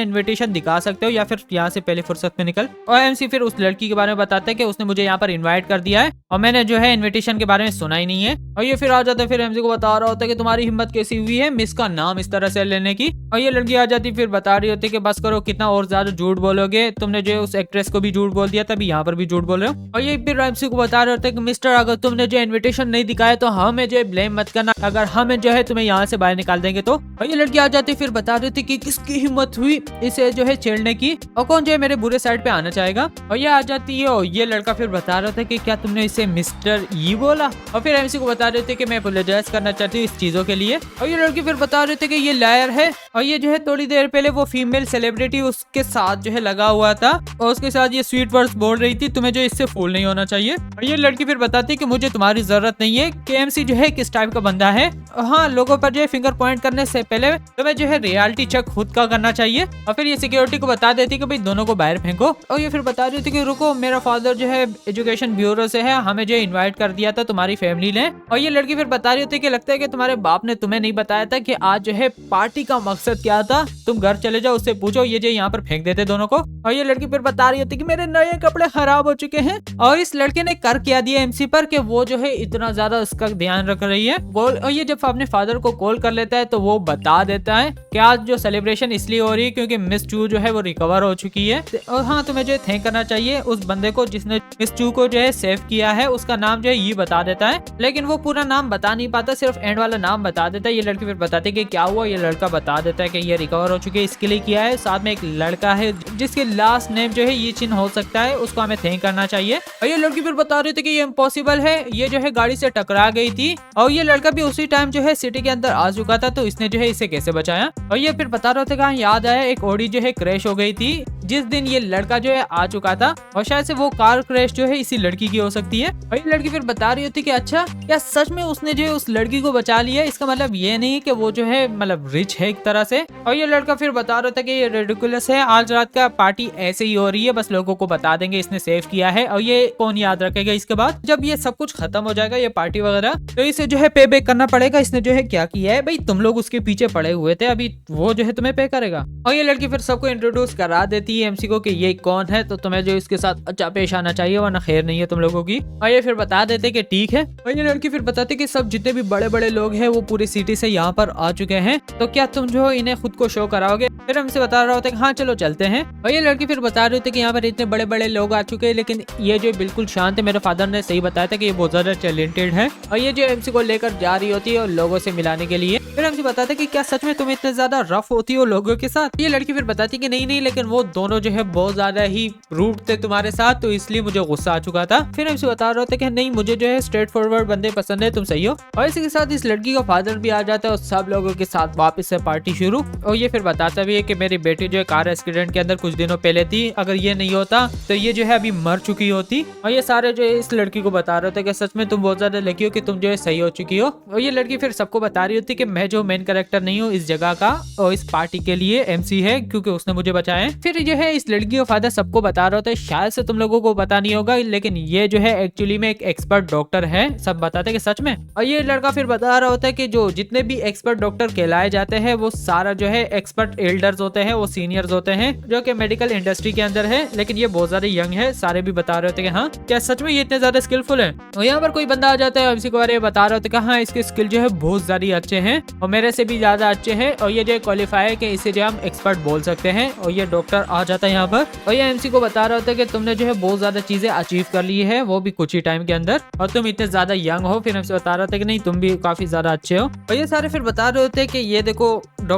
इन्विटेशन दिखा सकते हो या फिर यहाँ से पहले फुर्सत में निकल। और एमसी फिर उस लड़की के बारे में बताते हैं कि उसने मुझे यहाँ पर इन्वाइट कर दिया है और मैंने जो है इन्विटेशन के बारे में सुना ही नहीं है। और ये फिर आ जाता है, फिर एमसी को बता रहा होता है कि तुम्हारी हिम्मत कैसी हुई है मिस का नाम इस तरह से लेने की। और ये लड़की आ जाती फिर बता रही होती है कि बस करो, कितना और ज्यादा झूठ बोलोगे, तुमने जो उस एक्ट्रेस को भी झूठ बोल दिया तभी यहाँ पर भी झूठ बोल रहे हो। और ये फिर एमसी को बता रहे होते हैं कि मिस्टर अगर तुमने जो इन्विटेशन नहीं दिखाया तो हमें जो ब्लेम मत करना, अगर हमें जो है तुम्हें यहाँ से बाहर निकाल देंगे तो। और ये लड़की आ जाती फिर बता रही थी कि किसकी हिम्मत हुई इसे जो है छेड़ने की और कौन जो है मेरे बुरे साइड पे आना चाहेगा। और ये आ जाती है और ये लड़का फिर बता रहा था कि क्या तुमने इसे मिस्टर ई बोला। और फिर एमसी को बता रहे थे कि मैं अपोलोजाइज करना चाहती हूँ इस चीजों के लिए। और ये लड़की फिर बता रहे थे कि ये लायर है और ये जो है थोड़ी देर पहले वो फीमेल सेलिब्रिटी उसके साथ जो है लगा हुआ था और उसके साथ ये स्वीट वर्ड्स बोल रही थी, तुम्हें जो इससे फूल नहीं होना चाहिए। और ये लड़की फिर बताती कि मुझे तुम्हारी जरूरत नहीं है, केएमसी जो है किस टाइप का बंदा है। हाँ, लोगों पर जो है फिंगर पॉइंट करने से पहले तुम्हें जो है रियलिटी चेक खुद का करना चाहिए। और फिर ये सिक्योरिटी को बता देती कि भाई दोनों को बाहर फेंको। और ये फिर बता रही थी कि रुको, मेरा फादर जो है एजुकेशन ब्यूरो से है, हमें जो इन्वाइट कर दिया था तुम्हारी फैमिली ने। और ये लड़की फिर बता रही होती कि लगता है कि तुम्हारे बाप ने तुम्हें नहीं बताया था कि आज जो है पार्टी का मकसद क्या था, तुम घर चले जाओ उससे पूछो, ये जो यहाँ पर फेंक देते दोनों को। और ये लड़की फिर बता रही होती कि मेरे नए कपड़े खराब हो चुके हैं। और इस लड़के ने कर किया दिया एमसी पर कि वो जो है इतना ज्यादा उसका ध्यान रख रही है। और ये जब अपने फादर को कॉल कर लेता है तो वो बता देता है कि आज जो सेलिब्रेशन इसलिए हो रही है क्योंकि मिस चू जो है वो रिकवर हो चुकी है। और हाँ, तुम्हें जो है थैंक करना चाहिए उस बंदे को जिसने मिस चू को जो है सेव किया है। उसका नाम जो है ये बता देता है, लेकिन वो पूरा नाम बता नहीं पाता, सिर्फ एंड वाला नाम बता देता है। ये लड़की फिर बताती है कि क्या हुआ। ये लड़का बता देता है कि ये रिकवर हो चुकी है, इसके लिए किया है। साथ में एक लड़का है जिसके लास्ट नेम जो है ये चिन्ह हो सकता है, उसको हमें थैंक करना चाहिए। और ये लड़की फिर बता रही थी कि ये इम्पॉसिबल है, ये जो है गाड़ी से टकरा गई थी और ये लड़का भी उसी टाइम जो है सिटी के अंदर आ चुका था, तो इसने जो है इसे कैसे बचाया। और ये फिर बता रहे थे कि याद आया एक ऑडी जो है क्रैश हो गई थी जिस दिन ये लड़का जो है आ चुका था और शायद से वो कार क्रैश जो है इसी लड़की की हो सकती है। और ये लड़की फिर बता रही होती कि अच्छा, क्या सच में उसने जो है उस लड़की को बचा लिया, इसका मतलब ये नहीं कि वो जो है मतलब रिच है एक तरह से। और ये लड़का फिर बता रहा था कि ये रेडिकुलस है, आज रात का पार्टी ऐसे ही हो रही है, बस लोगों को बता देंगे इसने सेव किया है और ये कौन याद रखेगा इसके बाद जब ये सब कुछ खत्म हो जाएगा, ये पार्टी वगैरह, तो इसे जो है पे बैक करना पड़ेगा। इसने जो है क्या किया है भाई, तुम लोग उसके पीछे पड़े हुए थे, अभी वो जो है तुम्हें पे करेगा। और ये लड़की फिर सबको इंट्रोड्यूस करा देती है एमसी को कि ये कौन है, तो तुम्हें जो इसके साथ अच्छा पेश आना चाहिए वरना खैर नहीं है तुम लोगों की। और ये फिर बता देते कि ठीक है। और ये लड़की फिर बताती कि सब जितने भी बड़े बड़े लोग हैं वो पूरी सिटी से यहाँ पर आ चुके हैं, तो क्या तुम जो इन्हें खुद को शो कराओगे। फिर हमसे बता रहा होता है कि हाँ चलो चलते हैं। और ये लड़की फिर बता रही होती कि यहाँ पर इतने बड़े बड़े लोग आ चुके हैं लेकिन ये जो बिल्कुल शांत है, मेरे फादर ने सही बताया था कि ये बहुत ज्यादा टैलेंटेड है। और ये जो एमसी को लेकर जा रही होती है और लोगों से मिलाने के लिए। फिर हमसे बताते कि क्या सच में तुम इतने ज्यादा रफ होती हो लोगों के साथ। ये लड़की फिर बताती कि नहीं, लेकिन वो दोनों जो है बहुत ज्यादा ही रूड थे तुम्हारे साथ, तो इसलिए मुझे गुस्सा आ चुका था। फिर हमसे बता रहे होते कि नहीं, मुझे जो है स्ट्रेट फॉरवर्ड बंदे पसंद है, तुम सही हो। और इसी के साथ इस लड़की का फादर भी आ जाता है और सब लोगों के साथ वापस से पार्टी शुरू। और ये फिर बताता भी है कि मेरी बेटी जो है कार एक्सीडेंट के अंदर कुछ दिनों पहले थी, अगर ये नहीं होता तो ये जो है अभी मर चुकी होती। और ये सारे जो है इस लड़की को बता रहे थे कि सच में तुम बहुत ज्यादा लकी हो कि तुम जो है सही हो चुकी हो। और ये लड़की फिर सबको बता रही होती कि मैं जो मेन कैरेक्टर नहीं हूँ इस जगह का और इस पार्टी के लिए एमसी है क्योंकि उसने मुझे बचाया। फिर जो है इस लड़की का फादर सबको बता रहा होता है, शायद से तुम लोगों को पता नहीं होगा लेकिन ये जो है एक्चुअली में एक एक्सपर्ट डॉक्टर है, सब बताते हैं कि सच में। और ये लड़का फिर बता रहा होता है कि जो जितने भी एक्सपर्ट डॉक्टर कहलाए जाते हैं वो सारा जो है एक्सपर्ट एल्डर्स होते हैं, वो सीनियर्स होते हैं जो कि मेडिकल इंडस्ट्री के अंदर है, लेकिन ये बहुत ज्यादा यंग है। सारे भी बता रहे होते हैं कि हाँ क्या सच में ये इतने ज्यादा स्किलफुल है। और यहाँ पर कोई बंदा आ जाता है एमसी के बारे में बता रहा होता है कि हाँ इसके स्किल जो है बहुत ज्यादा अच्छे हैं और मेरे से भी ज्यादा अच्छे हैं और ये जो क्वालिफाई है कि इसे जो हम एक्सपर्ट बोल सकते हैं। और ये डॉक्टर आ जाता है यहाँ पर और ये एमसी को बता रहा होता है कि तुमने जो है बहुत ज्यादा चीजें अचीव कर ली है, वो भी कुछ ही टाइम के अंदर, और तुम इतने ज्यादा यंग हो। फिर हमसे बता रहा था कि नहीं तुम भी काफी ज्यादा अच्छे हो। और ये सारे फिर बता रहे होते हैं कि ये देखो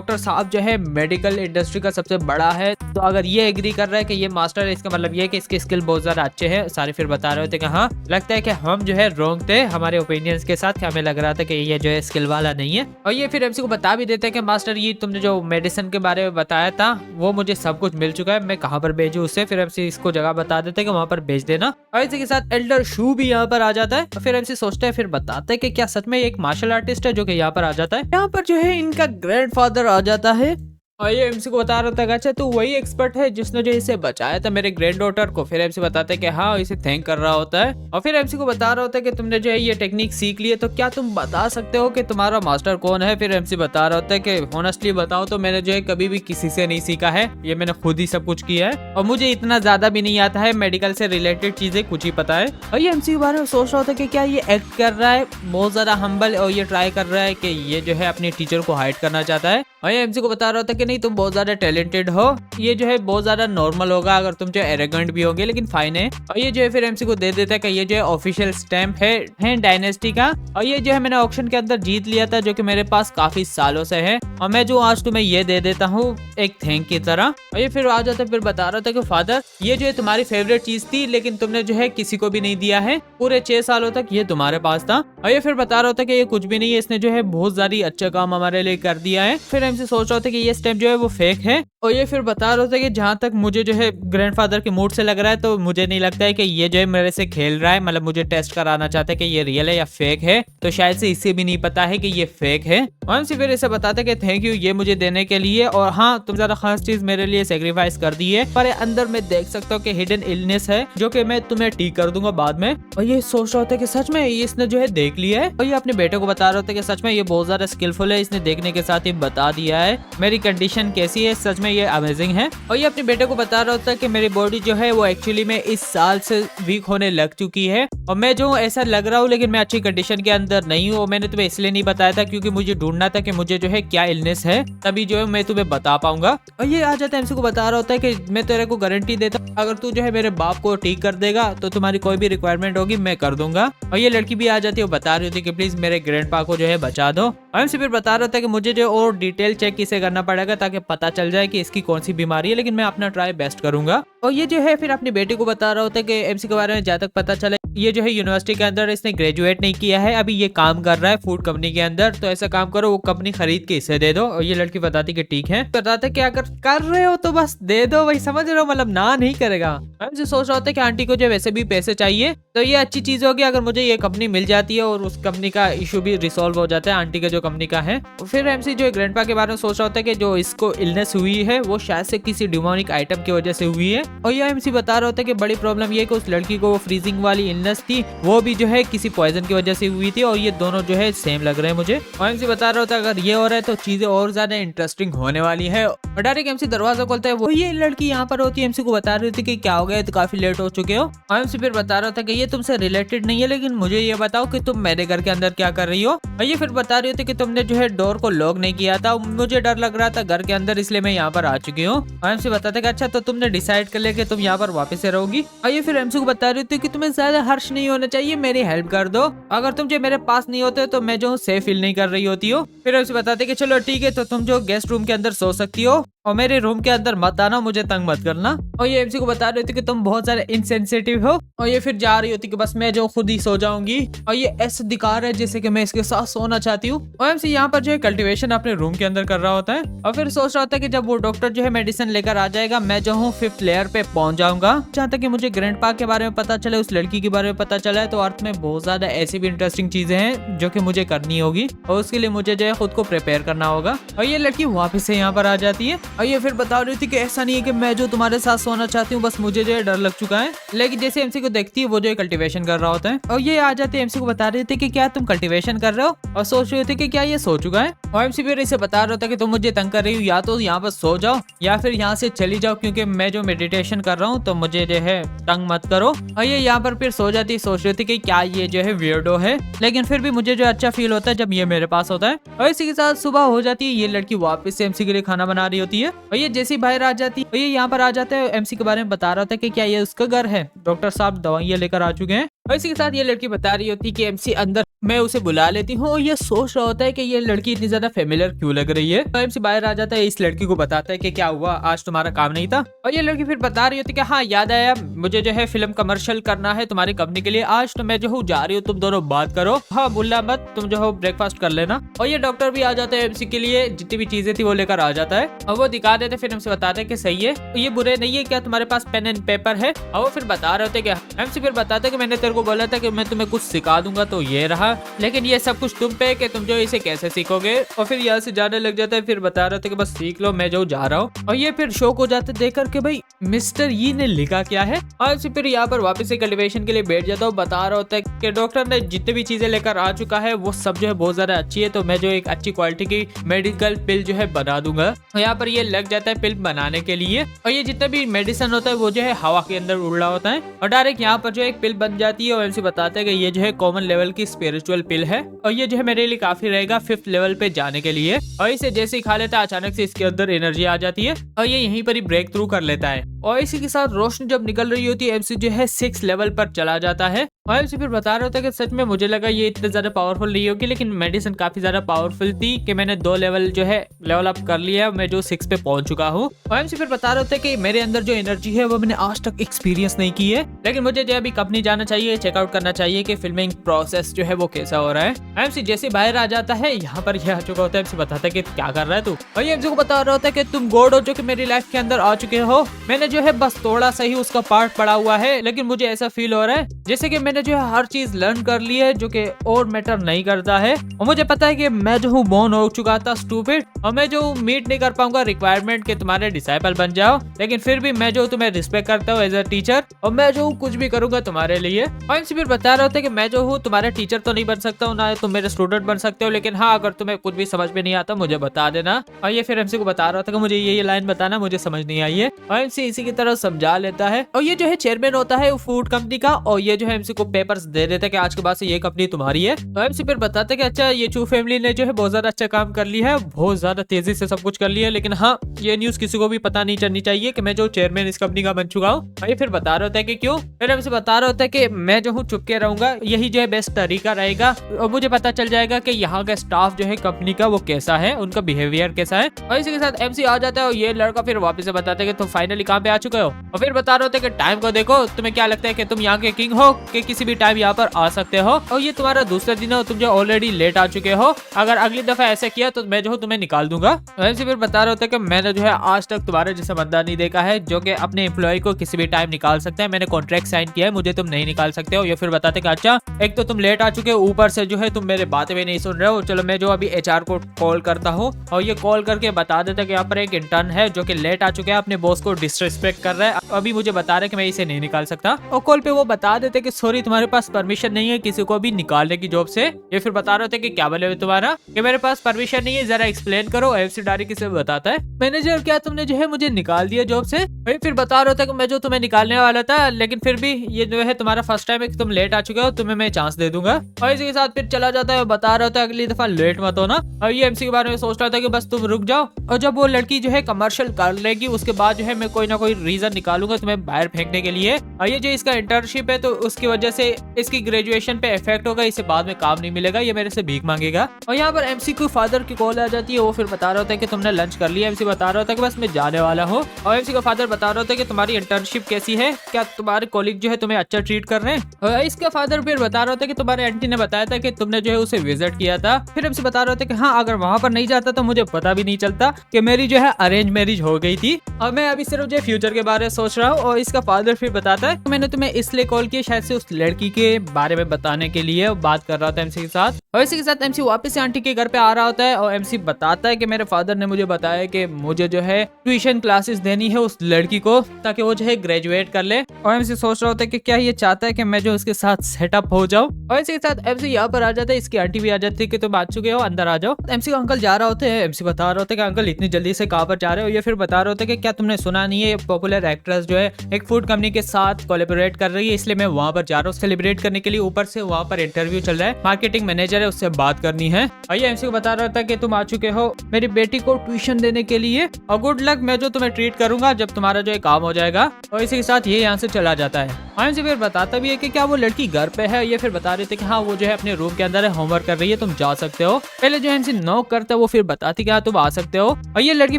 डॉक्टर साहब जो है मेडिकल इंडस्ट्री का सबसे बड़ा है, तो अगर ये एग्री कर रहा है कि ये मास्टर है, इसका मतलब ये कि इसके स्किल बहुत ज्यादा अच्छे हैं। सारे फिर बता रहे थे कि हाँ लगता है कि हम जो है रॉन्ग थे हमारे ओपिनियंस के साथ, कि हमें लग रहा था कि ये जो है स्किल वाला नहीं है। और ये फिर एमसी को बता भी देते हैं कि मास्टर ये तुमने जो मेडिसिन के बारे में बताया था वो मुझे सब कुछ मिल चुका है, मैं कहाँ पर भेजूं उससे। फिर एमसी इसको जगह बता देते हैं कि वहां पर भेज देना। और इसी के साथ एल्डर शू भी यहाँ पर आ जाता है। फिर एमसी सोचता है, फिर बताते हैं कि क्या सच में एक मार्शल आर्टिस्ट है जो कि यहाँ पर आ जाता है। यहाँ पर जो है इनका ग्रैंडफादर आ जाता है और ये एमसी को बता रहा था कि अच्छा तू वही एक्सपर्ट है जिसने जो इसे बचाया था मेरे ग्रैंड डॉटर को। फिर एमसी बताते हैं कि हाँ इसे थैंक कर रहा होता है। और फिर एमसी को बता रहा होता है कि तुमने जो है ये टेक्निक सीख ली है, तो क्या तुम बता सकते हो कि तुम्हारा मास्टर कौन है। फिर एमसी बता रहा होता है कि ऑनेस्टली बताओ तो मैंने जो है कभी भी किसी से नहीं सीखा है, ये मैंने खुद ही सब कुछ किया है और मुझे इतना ज्यादा भी नहीं आता है, मेडिकल से रिलेटेड चीजें कुछ ही पता है। और ये एमसी के बारे में सोच रहा होता है कि क्या ये एक्ट कर रहा है बहुत ज्यादा हम्बल और ये ट्राई कर रहा है कि ये जो है अपने टीचर को हाइड करना चाहता है। और ये एमसी को बता रहा होता है कि नहीं तुम बहुत ज्यादा टैलेंटेड हो, ये जो है बहुत ज्यादा नॉर्मल होगा अगर तुम जो एरोगेंट भी होगे, लेकिन फाइन है। और ये जो है फिर एमसी को दे देता है कि ये जो है ऑफिशियल स्टैंप है डायनेस्टी का, और ये जो है मैंने ऑक्शन के अंदर जीत लिया था जो कि मेरे पास काफी सालों से है, और मैं जो आज तुम्हें ये दे देता हूँ एक थैंक की तरह। और ये फिर आ जाता है, फिर बता रहा था कि फादर ये जो है तुम्हारी फेवरेट चीज थी लेकिन तुमने जो है किसी को भी नहीं दिया है, पूरे 6 सालों तक ये तुम्हारे पास था। और ये फिर बता रहा था कि ये कुछ भी नहीं है, इसने जो है बहुत सारी अच्छा काम हमारे लिए कर दिया है। फिर एमसी सोच रहा था कि ये स्टैंप जो है वो फेक है। और ये फिर बता रहा था कि जहाँ तक मुझे जो है ग्रैंडफादर के मूड से लग रहा है तो मुझे नहीं लगता है कि ये जो है मेरे से खेल रहा है, मतलब मुझे टेस्ट कराना चाहता है कि ये रियल है या फेक है, तो शायद से इसे भी नहीं पता है कि ये फेक है। और फिर इसे बताते हैं कि थैंक यू ये मुझे देने के लिए, और हाँ तुम ज्यादा खास चीज मेरे लिए सेक्रीफाइस कर दी है, पर अंदर मैं देख सकता हूँ कि हिडन इलनेस है जो कि मैं तुम्हें ठीक कर दूंगा बाद में। और ये सोच रहा होता है कि सच में इसने जो है देख लिया है, और ये अपने बेटे को बता रहा होता है कि सच में ये बहुत ज्यादा स्किलफुल है, इसने देखने के साथ ही बता दिया है मेरी कंडीशन कैसी है, सच में ये अमेजिंग है। और ये अपने बेटे को बता रहा होता है कि मेरी बॉडी जो है वो एक्चुअली में इस साल से वीक होने लग चुकी है, और मैं जो ऐसा लग रहा हूँ लेकिन मैं अच्छी कंडीशन के अंदर नहीं हूँ। मैंने तुम्हें इसलिए नहीं बताया था क्योंकि मुझे ढूंढना था कि मुझे जो है क्या इलनेस है, तभी जो है मैं तुम्हें बता पाऊंगा। और ये आ जाता है एमसी को बता रहा होता है कि मैं तेरे को गारंटी देता हूँ अगर तू जो है मेरे बाप को ठीक कर देगा तो तुम्हारी कोई भी रिक्वायरमेंट होगी मैं कर दूंगा। और ये लड़की भी आ जाती है, वो बता रही होती है कि प्लीज मेरे ग्रैंडपा को जो है बचा दो। और एमसी फिर बता रहा होता है कि मुझे जो और डिटेल चेक इसे करना पड़ेगा ताकि पता चल जाए कि इसकी कौन सी बीमारी है, लेकिन मैं अपना ट्राई बेस्ट करूंगा। और ये जो है फिर अपनी बेटी को बता रहा होता है कि एमसी के बारे में जहाँ तक पता चला ये जो है यूनिवर्सिटी के अंदर इसने ग्रेजुएट नहीं किया है, अभी ये काम कर रहा है फूड कंपनी के अंदर, तो ऐसा काम करो वो कंपनी खरीद के इसे दे दो। और ये लड़की बताती कि ठीक है, बताते क्या कर रहे हो तो बस दे दो, वही समझ रहे हो, मतलब ना नहीं करेगा। हमसे सोच रहा होता है कि आंटी को जो वैसे भी पैसे चाहिए तो ये अच्छी चीज होगी अगर मुझे ये कंपनी मिल जाती है और उस कंपनी का इशू भी रिसॉल्व हो जाता है आंटी के जो कंपनी का है। फिर एमसी जो ग्रैंडपा के बारे में सोच रहा होता है कि जो इसको इलनेस हुई है वो शायद से किसी डिमोनिक आइटम की वजह से हुई है। और ये एमसी बता रहा होता है कि बड़ी प्रॉब्लम ये कि उस लड़की को वो फ्रीजिंग वाली इलनेस थी वो भी जो है किसी पॉइजन की वजह से हुई थी, और ये दोनों जो है सेम लग रहे हैं मुझे। और एमसी बता रहा होता है अगर ये हो रहा है तो चीजें और ज्यादा इंटरेस्टिंग होने वाली है। और डायरेक्ट एमसी दरवाजा खोलता है, वो ये लड़की यहाँ पर होती है, एमसी को बता रही थी कि क्या हो गया तो काफी लेट हो चुके हो। और एमसी फिर बता रहा था कि ये तुमसे रिलेटेड नहीं है, लेकिन मुझे ये बताओ कि तुम मेरे घर के अंदर क्या कर रही हो। और ये फिर बता रही थी कि तुमने जो है डोर को लॉक नहीं किया था, मुझे डर लग रहा था घर के अंदर, इसलिए मैं यहाँ पर आ चुकी हूँ। और एमसी बताते कि अच्छा तो तुमने डिसाइड कर लिया कि तुम यहाँ पर वापस से रहोगी। और ये फिर एमसी को बता रही थी कि तुम्हें ज्यादा हर्ष नहीं होना चाहिए, मेरी हेल्प कर दो, अगर तुम जो मेरे पास नहीं होते तो मैं जो सेफ फील नहीं कर रही होती हो। फिर एमसी बताते कि चलो ठीक है तो तुम जो गेस्ट रूम के अंदर सो सकती हो और मेरे रूम के अंदर मत आना, मुझे तंग मत करना। और ये एमसी को बता रही थी कि तुम बहुत सारे इनसेंसिटिव हो। और ये फिर जा रही होती कि बस मैं जो खुद ही सो जाऊंगी, और ये ऐसे दिखा रहा है जैसे कि मैं इसके साथ सोना चाहती हूँ। और एमसी यहाँ पर जो है कल्टीवेशन अपने रूम के अंदर कर रहा होता है, और फिर सोच रहा होता है कि जब वो डॉक्टर जो है मेडिसिन लेकर आ जाएगा मैं जो हूँ 5th लेयर पे पहुंच जाऊंगा। जहाँ तक कि मुझे ग्रैंडपा के बारे में पता चले, उस लड़की के बारे में पता चला है, तो अर्थ में बहुत ज्यादा ऐसी भी इंटरेस्टिंग चीजें हैं जो कि मुझे करनी होगी, और उसके लिए मुझे जो है खुद को प्रिपेयर करना होगा। और ये लड़की वापस से यहाँ पर आ जाती है, और ये फिर बता रही थी कि ऐसा नहीं है कि मैं जो तुम्हारे साथ सोना चाहती हूँ, बस मुझे जो है डर लग चुका है। लेकिन जैसे एमसी को देखती है वो जो है कल्टीवेशन कर रहा होता है, और ये आ जाते हैं एमसी को बता रही थी कि क्या तुम कल्टीवेशन कर रहे हो, और सोच रही थी कि क्या ये सो चुका है। और एमसी फिर इसे बता रहा था कि तुम मुझे तंग कर रही हो, या तो यहाँ पर सो जाओ या फिर यहाँ से चली जाओ, क्योंकि मैं जो मेडिटेशन कर रहा हूँ तो मुझे जो है तंग मत करो। और ये यहाँ पर फिर सो जाती, सोच रही थी कि क्या ये जो है वियर्डो है, लेकिन फिर भी मुझे जो अच्छा फील होता है जब ये मेरे पास होता है। और इसी के साथ सुबह हो जाती है, ये लड़की वापस से एमसी के लिए खाना बना रही होती है, और ये जैसी बाहर आ जाती है, ये यहाँ पर आ जाता है, एमसी के बारे में बता रहा था कि क्या ये उसका घर है, डॉक्टर साहब दवाइयाँ लेकर आ चुके हैं। और इसी के साथ ये लड़की बता रही होती है कि एमसी अंदर मैं उसे बुला लेती हूँ और ये सोच रहा होता है कि ये लड़की इतनी ज्यादा फेमिलियर क्यों लग रही है। तो एमसी बाहर आ जाता है, इस लड़की को बताता है कि क्या हुआ, आज तुम्हारा काम नहीं था। और ये लड़की फिर बता रही होती है कि हाँ याद आया, मुझे जो है फिल्म कमर्शियल करना है तुम्हारी कंपनी के लिए, आज तो मैं जो हूँ जा रही हूँ, तुम दोनों बात करो, हाँ भूलना मत, तुम जो हो ब्रेकफास्ट कर लेना। और ये डॉक्टर भी आ जाता है एमसी के लिए, जितनी भी चीजें थी वो लेकर आ जाता है और वो दिखा देते, फिर हमसे बताते हैं कि सही है, ये बुरे नहीं है, क्या तुम्हारे पास पेन एंड पेपर है। और वो फिर बता रहे होते कि एमसी फिर बताते कि मैंने तेरे को बोला था कि मैं तुम्हें कुछ सिखा दूंगा, तो ये रहा, लेकिन ये सब कुछ तुम पे कि तुम जो इसे कैसे सीखोगे। और फिर यहाँ से जाने लग जाता है, फिर बता रहे थे कि बस सीख लो, मैं जो जा रहा हूँ। और ये फिर शौक हो जाता है देखकर कि भाई मिस्टर यी ने लिखा क्या है। और फिर यहाँ पर वापस से कल्टिवेशन के लिए बैठ जाता हूँ, बता रहा होता है कि डॉक्टर ने जितनी भी चीजें लेकर आ चुका है वो सब जो है बहुत ज्यादा अच्छी है, तो मैं जो एक अच्छी क्वालिटी की मेडिकल पिल जो है बना दूंगा। और यहाँ पर ये लग जाता है पिल बनाने के लिए, और ये जितना भी मेडिसिन होता है वो जो है हवा के अंदर उड़ रहा होता है और डायरेक्ट यहाँ पर जो एक पिल बन जाती है। और एमसी बताते हैं कि ये जो है कॉमन लेवल की स्पिरिचुअल पिल है और ये जो है मेरे लिए काफी रहेगा 5th लेवल पे जाने के लिए। और इसे जैसे ही खा लेता है अचानक से इसके अंदर एनर्जी आ जाती है और ये यहीं पर ही ब्रेक थ्रू कर लेता है। और इसी के साथ रोशनी जब निकल रही होती है, एमसी जो है 6th लेवल पर चला जाता है। और एमसी फिर बता रहा होता है कि सच में मुझे लगा ये इतने ज्यादा पावरफुल नहीं होगी, लेकिन मेडिसिन काफी ज्यादा पावरफुल थी कि मैंने 2 लेवल जो है लेवल अप कर लिया, मैं जो 6 पे पहुंच चुका हूँ। और एमसी फिर बता रहा होता है कि मेरे अंदर जो एनर्जी है वो मैंने आज तक एक्सपीरियंस नहीं की है, लेकिन मुझे जो अभी कंपनी जाना चाहिए, चेकआउट करना चाहिए कि फिल्मिंग प्रोसेस जो है वो कैसा हो रहा है। एमसी जैसे बाहर आ जाता है, यहाँ पर यह आ चुका होता है, एमसी बताता है कि क्या कर रहा है तू। और ये एमसी को बता रहा होता है कि तुम गॉड हो जो कि मेरी लाइफ के अंदर आ चुके हो, मैंने जो है बस थोड़ा सही उसका पार्ट पड़ा हुआ है, लेकिन मुझे ऐसा फील हो रहा है जैसे कि मैंने जो है हर चीज लर्न कर ली है जो कि और मैटर नहीं करता है। और मुझे पता है कि मैं जो हूँ बोर्न हो चुका था स्टूपिड, और मैं जो मीट नहीं कर पाऊंगा रिक्वायरमेंट के तुम्हारे डिसाइपल बन जाओ, लेकिन फिर भी मैं जो तुम्हें रिस्पेक्ट करता हूँ एज अ टीचर, और मैं जो हूँ कुछ भी करूंगा तुम्हारे लिए। और इनसे फिर बता रहे होते कि मैं जो हूँ तुम्हारे टीचर तो नहीं बन सकता हूँ, ना तुम मेरे स्टूडेंट बन सकते हो, लेकिन हाँ अगर तुम्हें कुछ भी समझ में नहीं आता मुझे बता देना। और ये फिर एमसी को बता रहा था कि मुझे ये लाइन बताना, मुझे समझ नहीं आई है। और एमसी इसी की तरह समझा लेता है। और ये जो है चेयरमैन होता है फूड कंपनी का, और ये जो है एमसी को पेपर्स दे देता है कि आज के बाद से ये कंपनी तुम्हारी है। तो एमसी फिर बताते कि अच्छा ये चू फैमिली ने जो है बहुत ज्यादा अच्छा काम कर लिया है, बहुत ज्यादा तेजी से सब कुछ कर लिया है, लेकिन हाँ ये न्यूज किसी को भी पता नहीं चलनी चाहिए कि मैं जो चेयरमैन इस कंपनी का बन चुका हूँ। ये फिर बता रहा होता है कि क्यों, फिर एमसी बता रहा होता है कि मैं जो हूँ चुप के रहूंगा, यही जो है बेस्ट तरीका रहेगा, और मुझे पता चल जाएगा कि यहाँ का स्टाफ जो है कंपनी का वो कैसा है, उनका बिहेवियर कैसा है। और इसी के साथ एमसी आ जाता है और ये लड़का फिर वापस से बताता है कि तुम फाइनली कहाँ पे आ चुके हो। और फिर बता रहे होते हैं कि टाइम को देखो, तुम्हें क्या लगता है कि तुम यहाँ के किंग हो कि किसी भी टाइम यहाँ पर आ सकते हो, और ये तुम्हारा दूसरा दिन हो, तुम जो ऑलरेडी लेट आ चुके हो, अगर अगली दफा ऐसा किया तो मैं जो हूँ तुम्हें निकाल दूंगा। एमसी फिर बता रहे होते हैं कि मैंने जो है आज तक तुम्हारे जैसा बंदा नहीं देखा है जो कि अपने एम्प्लॉय को किसी भी टाइम निकाल सकता है, मैंने कॉन्ट्रैक्ट साइन किया है, मुझे तुम नहीं निकाल सकते हो। ये फिर बताते कि अच्छा एक तो तुम लेट आ चुके हो, ऊपर से जो है तुम मेरे बातें भी नहीं सुन रहे हो, चलो मैं जो अभी एचआर को कॉल करता हूँ। और ये कॉल करके बता देता कि यहाँ पर एक इंटर्न है जो कि लेट आ चुका है, अपने बॉस को डिसरिस्पेक्ट कर रहा है, अभी मुझे बता रहा है कि मैं इसे नहीं निकाल सकता। और कॉल पे वो बता देते कि सॉरी तुम्हारे पास परमिशन नहीं है किसी को भी निकालने की जॉब से। ये फिर बता रहे थे कि क्या बोले तुम्हारा कि मेरे पास परमिशन नहीं है, जरा एक्सप्लेन करो। एफसी डायरेक्ट से बताता है मैनेजर क्या तुमने जो है मुझे निकाल दिया जॉब से। वही फिर बता रहा था कि मैं जो तुम्हें निकालने वाला था, लेकिन फिर भी ये जो है तुम्हारा फर्स्ट टाइम है कि तुम लेट आ चुके हो, तुम्हें मैं चांस दे दूंगा। और इसी के साथ फिर चला जाता है, बता रहा था अगली दफा लेट मत होना। और ये एमसी के बारे में सोच रहा था कि बस तुम रुक जाओ, और जब वो लड़की जो है कमर्शियल कर लेगी उसके बाद जो है मैं कोई ना कोई रीजन निकालूंगा तुम्हें बाहर फेंकने के लिए। और ये जो इसका इंटर्नशिप है तो उसकी वजह से इसकी ग्रेजुएशन पे इफेक्ट होगा, इसे बाद में काम नहीं मिलेगा, ये मेरे से भीख मांगेगा। और यहाँ पर एमसी को फादर की कॉल आ जाती है, वो फिर बता रहा होता है कि तुमने लंच कर लिया। एमसी बता रहा होता है कि बस मैं जाने वाला हूँ। और एमसी का फादर बता रहा होता है कि तुम्हारी इंटर्नशिप कैसी है, क्या तुम्हारे कॉलीग जो है तुम्हें अच्छा ट्रीट कर रहे हैं। और इसका फादर फिर बता रहा होता है कि तुम्हारे आंटी ने बताया था कि तुमने जो है उसे विजिट किया था। फिर एमसी बता रहा होता है कि हाँ अगर वहां पर नहीं जाता तो मुझे पता भी नहीं चलता कि मेरी जो है अरेंज मैरिज हो गई थी, और मैं अभी सिर्फ जो फ्यूचर के बारे में सोच रहा हूँ। और इसका फादर फिर बताता है मैंने तुम्हें इसलिए कॉल किया शायद से उस लड़की के बारे में बताने के लिए, बात कर रहा था एमसी के साथ। और इसी के साथ एमसी वापस से आंटी के घर पे आ रहा होता है, और एमसी बताता है कि मेरे फादर ने मुझे बताया कि मुझे जो है ट्यूशन क्लासेस देनी है उस लड़की को ताकि वो जो है ग्रेजुएट कर ले। और एमसी सोच रहा होता है कि क्या ये चाहता है कि मैं जो उसके साथ सेटअप हो जाऊं। और इसी के साथ एमसी यहाँ पर आ जाता है, इसकी आंटी भी आ जाती है कि तुम आ चुके हो, अंदर आ जाओ। एमसी का अंकल जा रहा होता है, एमसी बता रहा होता है कि अंकल इतनी जल्दी से कहाँ पर जा रहे हो। ये फिर बता रहे होते हैं कि क्या तुमने सुना नहीं है पॉपुलर एक्ट्रेस जो है एक फूड कंपनी के साथ कोलैबोरेट कर रही है, इसलिए मैं वहाँ पर जा रहा हूँ सेलिब्रेट करने के लिए। ऊपर से वहाँ पर इंटरव्यू चल रहा है, मार्केटिंग मैनेजर मैंने उससे बात करनी है। और ये एमसी को बता रहा था कि तुम आ चुके हो मेरी बेटी को ट्यूशन देने के लिए, और गुड लक, मैं जो तुम्हें ट्रीट करूंगा जब तुम्हारा जो है काम हो जाएगा। और इसी के साथ ये यहाँ से चला जाता है। एमसी फिर बताता भी है कि क्या वो लड़की घर पे है। ये फिर बता रहे थे कि हाँ वो जो है अपने रूम के अंदर है, होमवर्क कर रही है, तुम जा सकते हो। पहले जो एमसी नॉक करता है वो फिर बताती कि हाँ तुम आ सकते हो। और ये लड़की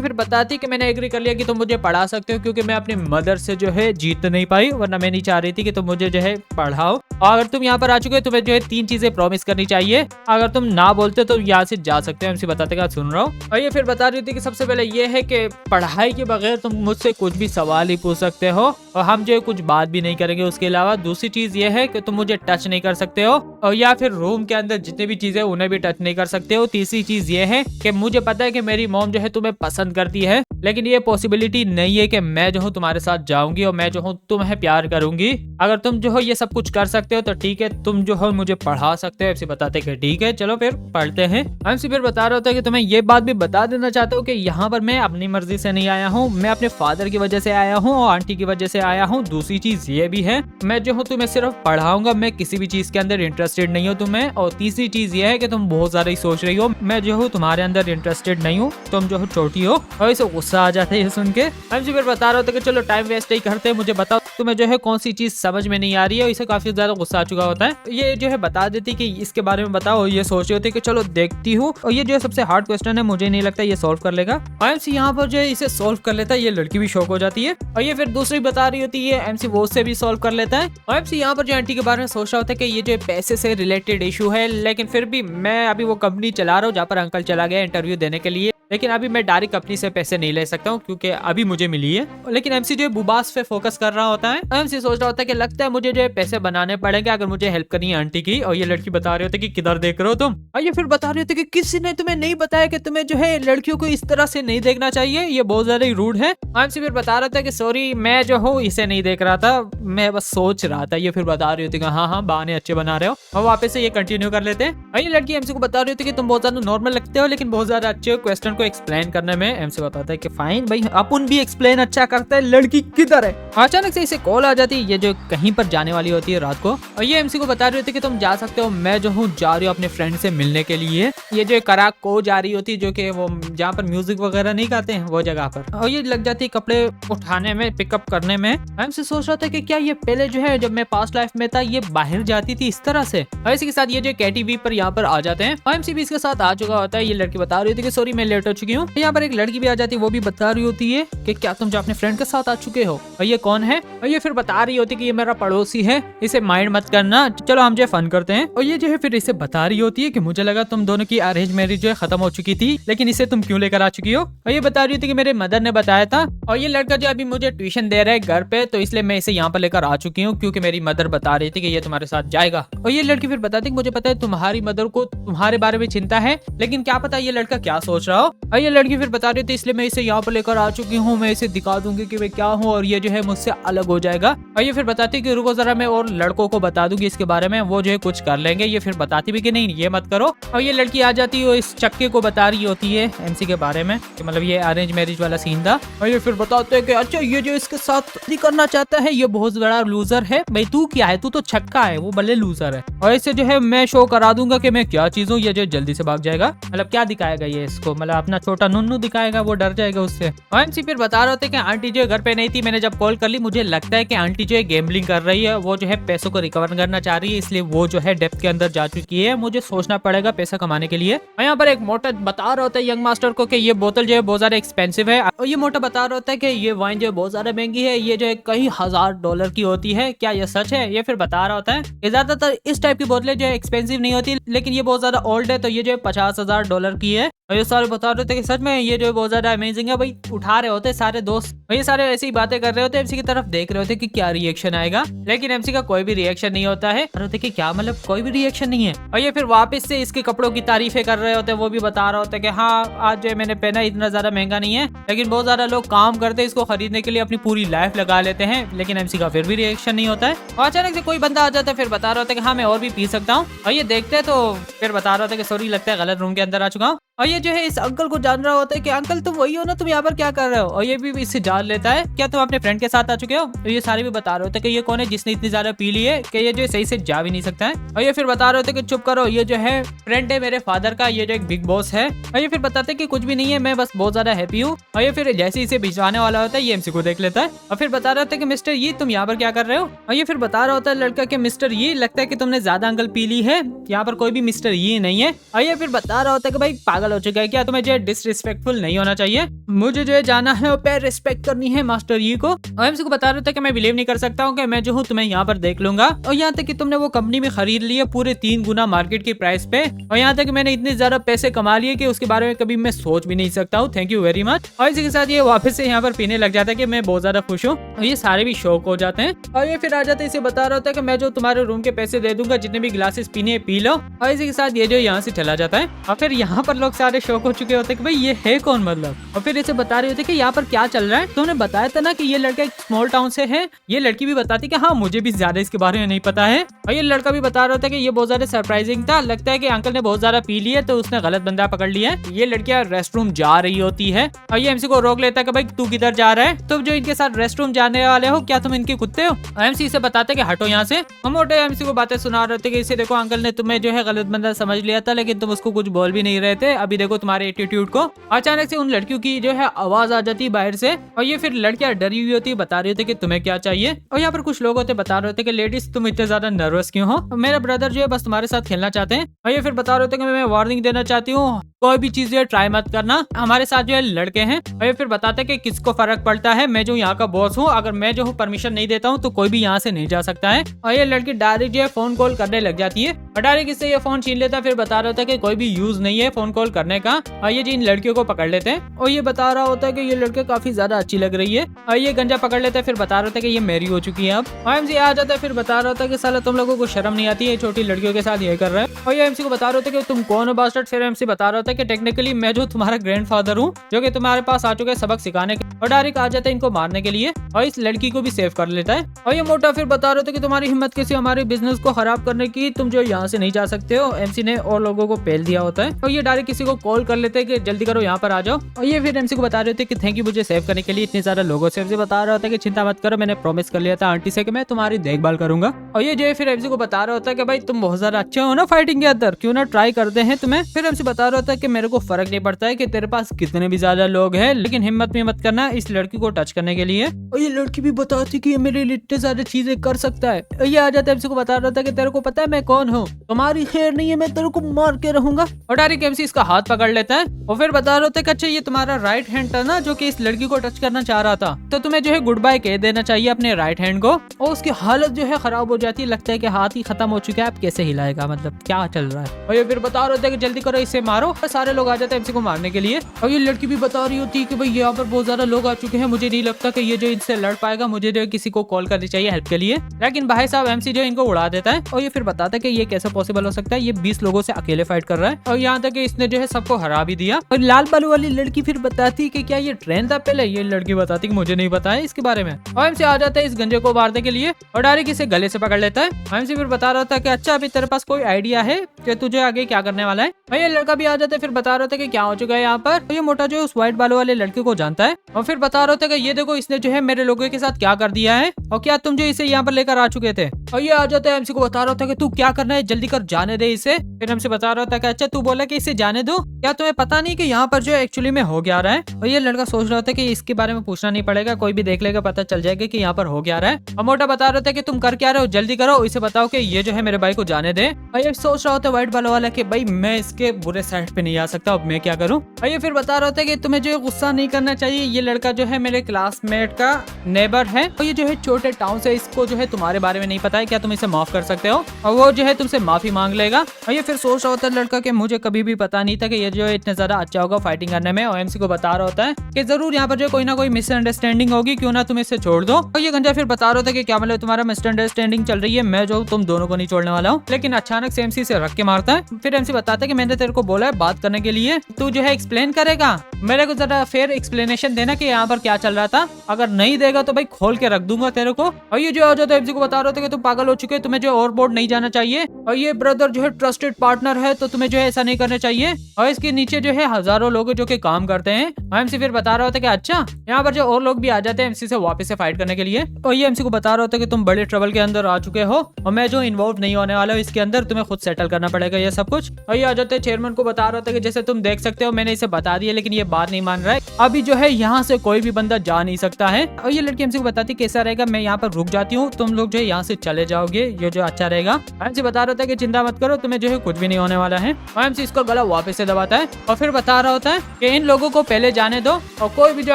फिर बताती कि मैंने एग्री कर लिया कि तुम मुझे पढ़ा सकते हो, क्योंकि मैं अपनी मदर से जो है जीत नहीं पाई, वरना मैं नहीं चाह रही थी कि तुम मुझे जो है पढ़ाओ। और अगर तुम यहाँ पर आ चुके हो तुम्हें जो है 3 चीजें प्रॉमिस करनी चाहिए, अगर तुम ना बोलते तो यहाँ से जा सकते हो। एमसी बताते कि सुन रहा हूँ। और ये फिर बता रही थी कि सबसे पहले ये है कि पढ़ाई के बगैर तुम मुझसे कुछ भी सवाल ही पूछ सकते हो, और हम जो है कुछ बात भी नहीं करेंगे उसके अलावा। दूसरी चीज ये है कि तुम मुझे टच नहीं कर सकते हो, और या फिर रूम के अंदर जितनी भी चीजें उन्हें भी टच नहीं कर सकते हो। तीसरी चीज ये है कि मुझे पता है कि मेरी मॉम जो है तुम्हें पसंद करती है, लेकिन ये पॉसिबिलिटी नहीं है कि मैं जो हूँ तुम्हारे साथ जाऊंगी और मैं जो हूँ तुम्हें प्यार करूंगी। अगर तुम जो हो ये सब कुछ कर सकते हो तो ठीक है, तुम जो हो मुझे पढ़ा सकते हो। एमसी बताते कि ठीक है चलो फिर पढ़ते हैं। एमसी फिर बता रहा होता है कि तुम्हें ये बात भी बता देना चाहता हूँ कि यहाँ पर मैं अपनी मर्जी से नहीं आया हूँ, मैं अपने फादर की वजह से आया हूँ और आंटी की वजह से आया हूँ। दूसरी चीज ये भी है मैं जो हूँ तुम्हें सिर्फ पढ़ाऊंगा, मैं किसी भी चीज के अंदर इंटरेस्टेड नहीं हूँ तुम्हें। और तीसरी चीज ये है कि तुम बहुत ज्यादा ही सोच रही हो, मैं जो हूँ तुम्हारे अंदर इंटरेस्टेड नहीं हूँ, तुम जो हो छोटी हो। और इसे गुस्सा आ जाता है सुन के। एमसी फिर बता रहा होता है कि चलो टाइम वेस्ट नहीं करते, मुझे बताओ तुम्हें जो है कौन सी चीज समझ में नहीं आ रही है। इसे काफी ज्यादा गुस्सा आ चुका होता है। ये जो है बता देती कि इसके बारे में बताओ, ये सोच रही होती कि चलो देखती हूँ। और ये जो है सबसे हार्ड क्वेश्चन है, मुझे नहीं लगता ये सोल्व कर लेगा। एमसी यहाँ पर जो है इसे सोल्व कर लेता है। ये लड़की भी शॉक हो जाती है। और ये फिर दूसरी बता रही होती है, एमसी वो से भी सोल्व कर लेता है। और एमसी यहाँ पर जो आंटी के बारे में सोच रहा होता है कि ये जो पैसे से रिलेटेड इशू है, लेकिन फिर भी मैं अभी वो कंपनी चला रहा हूँ जहाँ पर अंकल चला गया इंटरव्यू देने के लिए, लेकिन अभी मैं डायरेक्ट कंपनी से पैसे नहीं ले सकता हूँ क्योंकि अभी मुझे मिली है। लेकिन एमसी जो है बुबास पे फोकस कर रहा होता है। एमसी सोच रहा होता है कि लगता है मुझे जो है पैसे बनाने पड़ेंगे अगर मुझे हेल्प करनी है आंटी की। और ये लड़की बता रही होती है कि किधर देख रहे हो तुम। और ये फिर बता रही होती है कि किसी ने तुम्हें नहीं बताया कि तुम्हें जो है लड़कियों को इस तरह से नहीं देखना चाहिए, ये बहुत ज्यादा ही रूड है। एमसी फिर बता रहा था कि सॉरी मैं जो हूँ इसे नहीं देख रहा था, मैं बस सोच रहा था। ये फिर बता रही होती है हाँ हाँ बहाने अच्छे बना रहे हो। और वापस से ये कंटिन्यू कर लेते हैं। और ये लड़की एमसी को बता रही होती है कि तुम बहुत ज्यादा नॉर्मल लगते हो लेकिन बहुत ज्यादा अच्छे हो क्वेश्चन को एक्सप्लेन करने में। एमसी बताता है कि फाइन भाई अपन भी एक्सप्लेन अच्छा करता है, लड़की किधर है। अचानक से इसे कॉल आ जाती है, ये जो कहीं पर जाने वाली होती है रात को। और ये एमसी को बता रही होती है कि तुम जा सकते हो, मैं जो हूँ जा रही हूँ अपने फ्रेंड से मिलने के लिए। ये जो कराक को जा रही होती है, जो कि वो जहाँ पर म्यूजिक वगैरह नहीं गाते हैं वो जगह पर। और ये लग जाती है कपड़े उठाने में, पिकअप करने में। एमसी सोच रहा था कि क्या ये पहले जो है जब मैं पास्ट लाइफ में था ये बाहर जाती थी इस तरह से। और इसी के साथ ये जो KTV पर यहाँ पर आ जाते हैं। एमसी भी इसके साथ आ चुका होता है। ये लड़की बता रही होती है कि सॉरी मैं लेट हो चुकी हूँ। यहाँ पर एक लड़की भी आ जाती है, वो भी बता रही होती है कि क्या तुम जो अपने फ्रेंड के साथ आ चुके हो। और ये कौन है। और ये फिर बता रही होती है कि ये मेरा पड़ोसी है, इसे माइंड मत करना, चलो हम जो फन करते हैं। और ये जो है फिर इसे बता रही होती है कि मुझे लगा तुम दोनों की अरेंज मैरिज जो है खत्म हो चुकी थी, लेकिन इसे तुम क्यों लेकर आ चुकी हो। और ये बता रही होती है कि मेरे मदर ने बताया था, और ये लड़का जो अभी मुझे ट्यूशन दे रहा है घर पे, तो इसलिए मैं इसे यहाँ पर लेकर आ चुकी हूँ क्योंकि मेरी मदर बता रही थी कि ये तुम्हारे साथ जाएगा। और ये लड़की फिर बताती है मुझे पता है तुम्हारी मदर को तुम्हारे बारे में चिंता है, लेकिन क्या पता ये लड़का क्या सोच रहा हो। और ये लड़की फिर बता रही थी इसलिए मैं इसे यहाँ पर लेकर आ चुकी हूँ, मैं इसे दिखा दूंगी कि मैं क्या हूँ और ये जो है मुझसे अलग हो जाएगा। और ये फिर बताती है कि रुको जरा मैं और लड़कों को बता दूंगी इसके बारे में, वो जो है कुछ कर लेंगे। ये फिर बताती भी कि नहीं ये मत करो। और ये लड़की आ जाती है, इस चक्के को बता रही होती है एमसी के बारे में कि मतलब ये अरेंज मैरिज वाला सीन था। और ये फिर बताते हैं कि अच्छा ये जो इसके साथ नहीं करना चाहता है ये बहुत बड़ा लूजर है। भाई तू क्या है, तू तो छक्का है, वो भले लूजर है। और इसे जो है मैं शो करा दूंगा कि मैं क्या चीज हूँ। ये जो जल्दी से भाग जाएगा, मतलब क्या दिखाएगा ये इसको, मतलब अपना छोटा नुन्नू दिखाएगा, वो डर जाएगा उससे। और एमसी फिर बता रहे थे कि आंटी जो घर पे नहीं थी, मैंने जब कॉल कर ली मुझे लगता है कि आंटी जो है गैम्बलिंग कर रही है, वो जो है पैसों को रिकवर करना चाह रही है, इसलिए वो जो है डेप्थ के अंदर जा चुकी है। मुझे सोचना पड़ेगा पैसा कमाने के लिए। और यहाँ पर एक मोटा बता रहा होता है यंग मास्टर को कि ये बोतल जो है बहुत ज्यादा एक्सपेंसिव है। और ये मोटा बता रहा होता है कि ये वाइन जो है बहुत ज्यादा महंगी है, ये जो है कई $1000 की होती है, क्या ये सच है। ये फिर बता रहा होता है कि ज्यादातर इस टाइप की बोतलें जो है एक्सपेंसिव नहीं होती, लेकिन ये बहुत ज्यादा ओल्ड है, तो ये जो है $50,000 की है। और ये सारे बता रहे थे कि सच में ये जो बहुत ज्यादा अमेजिंग है। भाई उठा रहे होते सारे दोस्त, ये सारे ऐसी बातें कर रहे होते, एमसी की तरफ देख रहे होते कि क्या रिएक्शन आएगा, लेकिन एमसी का कोई भी रिएक्शन नहीं होता है। होते कि क्या मतलब कोई भी रिएक्शन नहीं है। और ये फिर वापस से इसके कपड़ों की तारीफें कर रहे होते, वो भी बता रहा होता है कि हाँ आज जो मैंने पहना इतना ज्यादा महंगा नहीं है, लेकिन बहुत ज्यादा लोग काम करते हैं इसको खरीदने के लिए, अपनी पूरी लाइफ लगा लेते हैं, लेकिन एमसी का फिर भी रिएक्शन नहीं होता है। और अचानक से कोई बंदा आ जाता है, फिर बता रहा होता है कि हाँ मैं और भी पी सकता हूँ। और ये देखते हैं तो फिर बता रहा होता है कि सॉरी लगता है गलत रूम के अंदर आ चुका हूँ। और ये जो है इस अंकल को जान रहा होता है कि अंकल तुम वही हो ना, तुम यहाँ पर क्या कर रहे हो। और ये भी इससे जान लेता है क्या तुम अपने फ्रेंड के साथ आ चुके हो। तो ये सारे भी बता रहे होते कि ये कौन है जिसने इतनी ज्यादा पी ली है कि ये जो सही से जा भी नहीं सकता है। और ये फिर बता रहे होते कि चुप करो, ये जो है फ्रेंड है मेरे फादर का, ये जो एक बिग बॉस है। और ये फिर बताते कि कुछ भी नहीं है, मैं बस बहुत ज्यादा हैप्पी हूँ। और ये फिर जैसे इसे भिजवाने वाला होता है ये एमसी को देख लेता है और फिर बता रहा होता है कि मिस्टर ये तुम यहाँ पर क्या कर रहे हो। और ये फिर बता रहा होता है लड़का कि मिस्टर ये लगता है कि तुमने ज्यादा अंकल पी ली है, यहाँ पर कोई भी मिस्टर ये नहीं है। और ये फिर बता रहा होता है कि भाई पागल हो चुका है क्या, तुम्हें जो है डिसरिस्पेक्टफुल नहीं होना चाहिए, मुझे जो है जाना है और पैर रिस्पेक्ट करनी है मास्टर ये को। और एमसी को बता रहा था कि मैं बिलीव नहीं कर सकता हूँ कि मैं जो हूँ तुम्हें यहाँ पर देख लूंगा। और यहाँ तक कि तुमने वो कंपनी में खरीद ली है पूरे 3 गुना मार्केट की प्राइस पे। और यहाँ तक मैंने इतने ज्यादा पैसे कमा लिए कि उसके बारे में कभी मैं सोच भी नहीं सकता हूँ, थैंक यू वेरी मच। और इसी के साथ ये वापस से यहाँ पर पीने लग जाता है कि मैं बहुत ज्यादा खुश हूँ। और ये सारे भी शौक हो जाते हैं। और ये फिर आ जाते हैं, इसे बता रहा होता है कि मैं जो तुम्हारे रूम के पैसे दे दूंगा, जितने भी ग्लासेस पीने पी लो। और इसी के साथ ये जो यहाँ से चला जाता है। और फिर यहाँ पर लोग सारे शौक हो चुके होते हैं कि भाई ये है कौन मतलब। और फिर इसे बता रही होती है कि यहाँ पर क्या चल रहा है। तुमने बताया था ना कि ये लड़का एक स्मॉल टाउन से है। ये लड़की भी बताती कि हाँ मुझे भी ज्यादा इसके बारे में नहीं पता है। और ये लड़का भी बता रहा था कि ये बहुत ज्यादा सरप्राइजिंग था, लगता है कि अंकल ने बहुत ज्यादा पी ली है तो उसने गलत बंदा पकड़ लिया है। ये लड़कियां रेस्ट रूम जा रही होती है और ये एमसी को रोक लेता है कि भाई तू किधर जा रहा है, तुम जो इनके साथ रेस्ट रूम जाने वाले हो, क्या तुम इनके कुत्ते हो। एमसी से बताते कि हटो यहाँ से। हम मोटे एमसी को बातें सुना रहे थे कि इसे देखो अंकल ने तुम्हें जो है गलत बंदा समझ लिया था, लेकिन तुम उसको कुछ बोल भी नहीं रहे थे। अभी देखो तुम्हारे एटीट्यूड को। अचानक से उन लड़कियों की जो है आवाज आ जाती है बाहर से और ये फिर लड़कियां डरी हुई होती है, बता रही होती कि तुम्हें क्या चाहिए। और यहाँ पर कुछ लोग होते बता रहे होते कि लेडीज तुम इतने ज्यादा नर्वस क्यों हो, मेरा ब्रदर जो है बस तुम्हारे साथ खेलना चाहते हैं। और ये फिर बता रहे होते कि मैं वार्निंग देना चाहती हूँ, कोई भी चीज ट्राई मत करना, हमारे साथ जो है लड़के हैं। और ये फिर बताते कि किसको फर्क पड़ता है, मैं जो यहाँ का बॉस हूँ, अगर मैं जो हूँ परमिशन नहीं देता हूँ तो कोई भी यहाँ से नहीं जा सकता है। और ये लड़की डायरेक्ट जो है फोन कॉल करने लग जाती है और डायरेक्ट इससे ये फोन छीन लेता है। फिर बता रहा होता है कि कोई भी यूज नहीं है फोन कॉल करने का। और ये इन लड़कियों को पकड़ लेते हैं और ये बता रहा होता है कि ये लड़के काफी ज्यादा अच्छी लग रही है। और ये गंजा पकड़ लेता है, फिर बता रहा होता है कि ये मेरी हो चुकी है अब। और एमसी आ जाता है, फिर बता रहा होता है कि साला तुम लोगों को शर्म नहीं आती है, छोटी लड़कियों के साथ ये कर रहा है। और ये एमसी को बता रहा होता है कि तुम कौन हो बास्टर्ड। फिर एमसी बता रहा होता है कि टेक्निकली मैं जो तुम्हारा ग्रैंडफादर हूँ, जो कि तुम्हारे पास आ चुके हैं सबक सिखाने के। और डायरेक्ट आ जाता है इनको मारने के लिए और इस लड़की को भी सेव कर लेता है। और ये मोटा फिर बता रहा था कि तुम्हारी हिम्मत कैसी हमारे बिजनेस को खराब करने की, तुम जो यहाँ से नहीं जा सकते हो। एमसी ने और लोगों को पेल दिया होता है और ये डायरेक्ट किसी को कॉल कर लेते हैं कि जल्दी करो यहाँ पर आ जाओ। और ये फिर एमसी को बता रहे थे कि थैंक यू मुझे सेव करने के लिए इतने सारे लोगों से। एमसी बता रहा होता है कि चिंता मत करो, मैंने प्रॉमिस कर लिया था आंटी से कि मैं तुम्हारी देखभाल करूंगा। और ये जो है फिर एमसी को बता रहा होता है कि भाई तुम बहुत ज्यादा अच्छे हो ना फाइटिंग के अंदर, क्यों ना ट्राई करते हैं तुम्हें। फिर एमसी बता रहा होता है कि मेरे को फर्क नहीं पड़ता है कि तेरे पास कितने भी ज्यादा लोग हैं, लेकिन हिम्मत भी मत करना इस लड़की को टच करने के लिए। और ये लड़की भी बताती कि ये मेरे लिए इतने सारे चीजें कर सकता है। और ये आ जाता है एमसी को बता रहा था कि तेरे को पता है मैं कौन हूँ, तुम्हारी खैर नहीं है, मैं तेरे को मार के रहूंगा। और डायरेक्ट एमसी इसका हाथ पकड़ लेता है और फिर बता रहे होते कि अच्छा ये तुम्हारा राइट हैंड था ना जो कि इस लड़की को टच करना चाह रहा था, तो तुम्हें जो है गुड बाय कह देना चाहिए अपने राइट हैंड को। और उसकी हालत जो है खराब हो जाती है, लगता है कि हाथ ही खत्म हो चुका है, अब कैसे हिलाएगा, मतलब क्या चल रहा है। और ये फिर बता रहे होते कि जल्दी करो इसे मारो। और सारे लोग आ जाते हैं एमसी को मारने के लिए। और ये लड़की भी बता रही होती है कि भाई यहाँ पर बहुत ज्यादा लोग आ चुके हैं, मुझे नहीं लगता कि ये जो इनसे लड़ पाएगा, मुझे जो किसी को कॉल करनी चाहिए हेल्प के लिए। लेकिन भाई साहब एमसी जो इनको उड़ा देता है और ये फिर बताता है कि ये कैसे पॉसिबल हो सकता है, ये 20 लोगों से अकेले फाइट कर रहा है और यहाँ तक कि इसने जो है सबको हरा भी दिया। और लाल बालू वाली लड़की फिर बताती कि क्या ये ट्रेन था पहले। ये लड़की बताती कि मुझे नहीं पता है इसके बारे में। और एमसी आ जाता है इस गंजे को मारने के लिए और डायरेक्ट इसे गले से पकड़ लेता है। एमसी फिर बता रहा था कि अच्छा अभी तेरे पास कोई आइडिया है कि तुझे आगे क्या करने वाला है। और ये लड़का भी आ जाता है, फिर बता रहा था कि क्या हो चुका है यहाँ पर। तो ये मोटा जो उस व्हाइट बालों वाले लड़के को जानता है और फिर बता रहा था कि ये देखो इसने जो है मेरे लोगों के साथ क्या कर दिया है और क्या तुम जो इसे यहाँ पर लेकर आ चुके थे। और ये आ जाता है एमसी को बता रहा था कि तू क्या करना है, जल्दी कर, जाने दे इसे। फिर हमसे बता रहा था कि अच्छा तू बोला कि इसे जाने दो, क्या तुम्हें पता नहीं कि यहाँ पर जो एक्चुअली में हो गया रहा है। और ये लड़का सोच रहा था कि इसके बारे में पूछना नहीं पड़ेगा, कोई भी देख लेगा, पता चल जाएगा कि यहाँ पर हो गया रहा है। और मोटा बता रहा था कि तुम कर क्या रहे हो, जल्दी करो, इसे बताओ कि ये जो है मेरे भाई को जाने दे। और ये सोच रहा होता है व्हाइट बालों वाला कि भाई मैं इसके बुरे साइड पे नहीं आ सकता, अब मैं क्या करूँ। और ये फिर बता रहा था कि तुम्हें जो गुस्सा नहीं करना चाहिए, ये लड़का जो है मेरे क्लासमेट का नेबर है और ये जो है छोटे टाउन से, इसको जो है तुम्हारे बारे में नहीं पता है, क्या तुम इसे माफ कर सकते हो। और वो जो है तुमसे माफी मांग लेगा। और ये फिर सोच रहा होता है लड़का कि मुझे कभी भी पता नहीं था कि ये जो है इतना ज्यादा अच्छा होगा फाइटिंग करने में। और एमसी को बता रहा होता है कि जरूर यहाँ पर जो कोई ना कोई मिसअंडरस्टैंडिंग होगी, क्यों ना तुम इसे छोड़ दो। और ये गंजा फिर बता रहा था कि क्या मतलब तुम्हारा मिसअंडरस्टैंडिंग चल रही है, मैं जो तुम दोनों को नहीं छोड़ने वाला हूँ। लेकिन अचानक से एमसी से रख के मारता है। फिर एमसी बताता है कि मैंने तेरे को बोला है बात करने के लिए, तू जो है एक्सप्लेन करेगा, मेरे को जरा फेयर एक्सप्लेनेशन देना कि यहाँ पर क्या चल रहा था, अगर नहीं देगा तो भाई खोल के रख दूंगा तेरे को। और ये जो है एमसी को बता रहे थे कि तुम पागल हो चुके, तुम्हें जो ओवरबोर्ड नहीं जाना चाहिए और ये ब्रदर जो है ट्रस्टेड पार्टनर है, तो तुम्हें जो है ऐसा नहीं करना चाहिए। और इसके नीचे जो है हजारों लोग जो कि काम करते हैं। एमसी फिर बता रहा होता है कि अच्छा यहाँ पर जो और लोग भी आ जाते हैं एमसी से वापस से फाइट करने के लिए। और ये एमसी को बता रहा होता है कि तुम बड़े ट्रबल के अंदर आ चुके हो और मैं जो इन्वॉल्व नहीं होने वाला हूँ इसके अंदर, तुम्हें खुद सेटल करना पड़ेगा ये सब कुछ। और ये आ जाते हैं चेयरमैन को बता रहा होता है कि जैसे तुम देख सकते हो मैंने इसे बता दिया लेकिन ये बात नहीं मान रहा है। अभी जो है यहाँ से कोई भी बंदा जा नहीं सकता है। और ये लड़की एमसी को बताती कैसा रहेगा, मैं यहाँ पर रुक जाती हूँ, तुम लोग जो है यहाँ से चले जाओगे, ये जो अच्छा रहेगा। एमसी बता रहा था कि चिंता मत करो, तुम्हें जो है कुछ भी नहीं होने वाला है। और एमसी इसको गला वापस से दबाता है और फिर बता रहा होता है कि इन लोगों को पहले जाने दो और कोई भी जो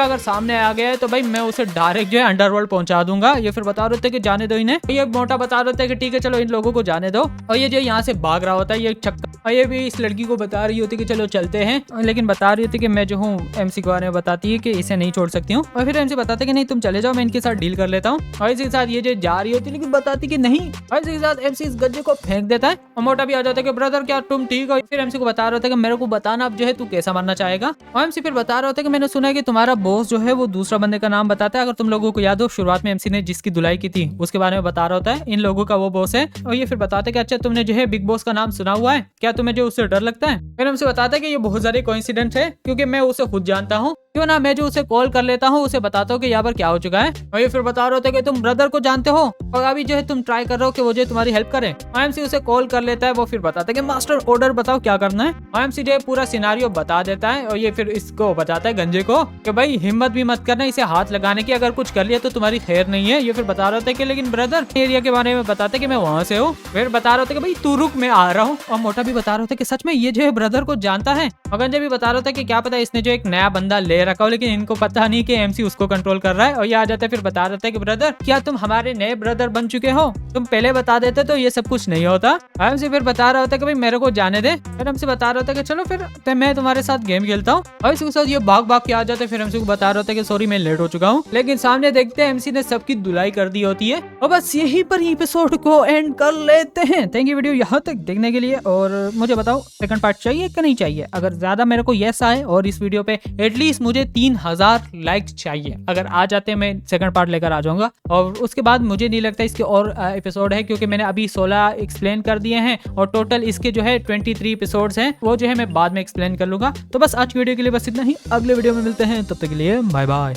अगर सामने आ गया है तो भाई मैं उसे डायरेक्ट जो है अंडरवर्ल्ड पहुंचा दूंगा। ये फिर बता रहे थे कि जाने दो इन्हें। ये मोटा बता रहे थे कि ठीक है चलो इन लोगों को जाने दो। और ये जो यहाँ से भाग रहा होता है ये चक्कर, और ये भी इस लड़की को बता रही होती है कि चलो चलते हैं, लेकिन बता रही होती है कि मैं जो हूँ एमसी के बारे में बताती है कि इसे नहीं छोड़ सकती हूँ। और फिर एमसी बताते कि नहीं तुम चले जाओ, मैं इनके साथ डील कर लेता हूँ। और इसी के साथ ये जो जा रही होती है लेकिन बताती कि नहीं। और इसी के साथ एमसी इस गज्जे को फेंक देता है और मोटा भी आ जाता है कि ब्रदर क्या तुम ठीक हो। फिर एमसी को बता रहा था कि मेरे को बताना अब जो है तू कैसा मरना चाहेगा। और एमसी फिर बता रहा होता है कि मैंने सुना है कि तुम्हारा बॉस जो है वो दूसरा बंदे का नाम बताता है। अगर तुम लोगों को याद हो शुरुआत में एमसी ने जिसकी धुलाई की थी उसके बारे में बता रहा होता है, इन लोगों का वो बॉस है। और ये फिर बताते हैं कि अच्छा तुमने जो है बिग बॉस का नाम सुना हुआ है क्या, तुम्हें जो उससे डर लगता है। फिर हमसे बताता है कि ये बहुत सारी कोइंसिडेंस है क्योंकि मैं उसे खुद जानता हूँ, क्यों ना मैं जो उसे कॉल कर लेता हूँ, उसे बताता हूँ कि यहाँ पर क्या हो चुका है। और ये फिर बता रहे होते कि तुम ब्रदर को जानते हो और अभी जो है तुम ट्राई कर रहे हो कि वो जो तुम्हारी हेल्प करे। एमसी उसे कॉल कर लेता है, वो फिर बताता है कि मास्टर ऑर्डर बताओ क्या करना है। एमसी जो है पूरा सिनारियो बता देता है और ये फिर इसको बताता है गंजे को कि भाई हिम्मत भी मत करना इसे हाथ लगाने की, अगर कुछ कर लिया तो तुम्हारी खैर नहीं है। ये फिर बता रहे थे कि लेकिन ब्रदर एरिया के बारे में बताते कि मैं वहां से हूँ। फिर बता रहे थे कि भाई तू रुक मैं आ रहा हूँ। और मोटा भी बता रहे थे कि सच में ये जो है ब्रदर को जानता है। और गंजे भी बता रहे थे कि क्या पता इसने जो एक नया बंदा ले रखा हो लेकिन इनको पता नहीं कि एमसी उसको कंट्रोल कर रहा है। और ये आ जाता है फिर बता देता है कि ब्रदर क्या तुम हमारे नए ब्रदर बन चुके हो, तुम पहले बता देते तो ये सब कुछ नहीं होता। एमसी फिर बता रहा होता है कि भाई मेरे को जाने दे। फिर एमसी बता रहा होता है कि चलो फिर मैं तुम्हारे साथ गेम खेलता हूँ। और इसके साथ ये भाग भाग के आ जाते हैं। फिर एमसी को बता रहा होता है कि सॉरी मैं लेट हो चुका हूँ, लेकिन सामने देखते हैं एमसी ने सबकी धुलाई कर दी होती है। और बस यहीं पर एपिसोड को एंड कर लेते हैं। थैंक यू वीडियो यहाँ तक देखने के लिए। और मुझे बताओ सेकंड पार्ट चाहिए कि नहीं चाहिए। अगर ज्यादा मेरे को यस आए और इस वीडियो पे एटलीस्ट मुझे 3000 लाइक्स चाहिए, अगर आ जाते मैं सेकंड पार्ट लेकर आ जाऊंगा। और उसके बाद मुझे नहीं लगता इसके और एपिसोड है क्योंकि मैंने अभी 16 एक्सप्लेन कर दिए हैं और टोटल इसके जो है 23 एपिसोड्स हैं, वो जो है मैं बाद में एक्सप्लेन कर लूंगा। तो बस आज की वीडियो के लिए बस इतना ही, अगले वीडियो में मिलते हैं, तब तक के लिए बाय बाय।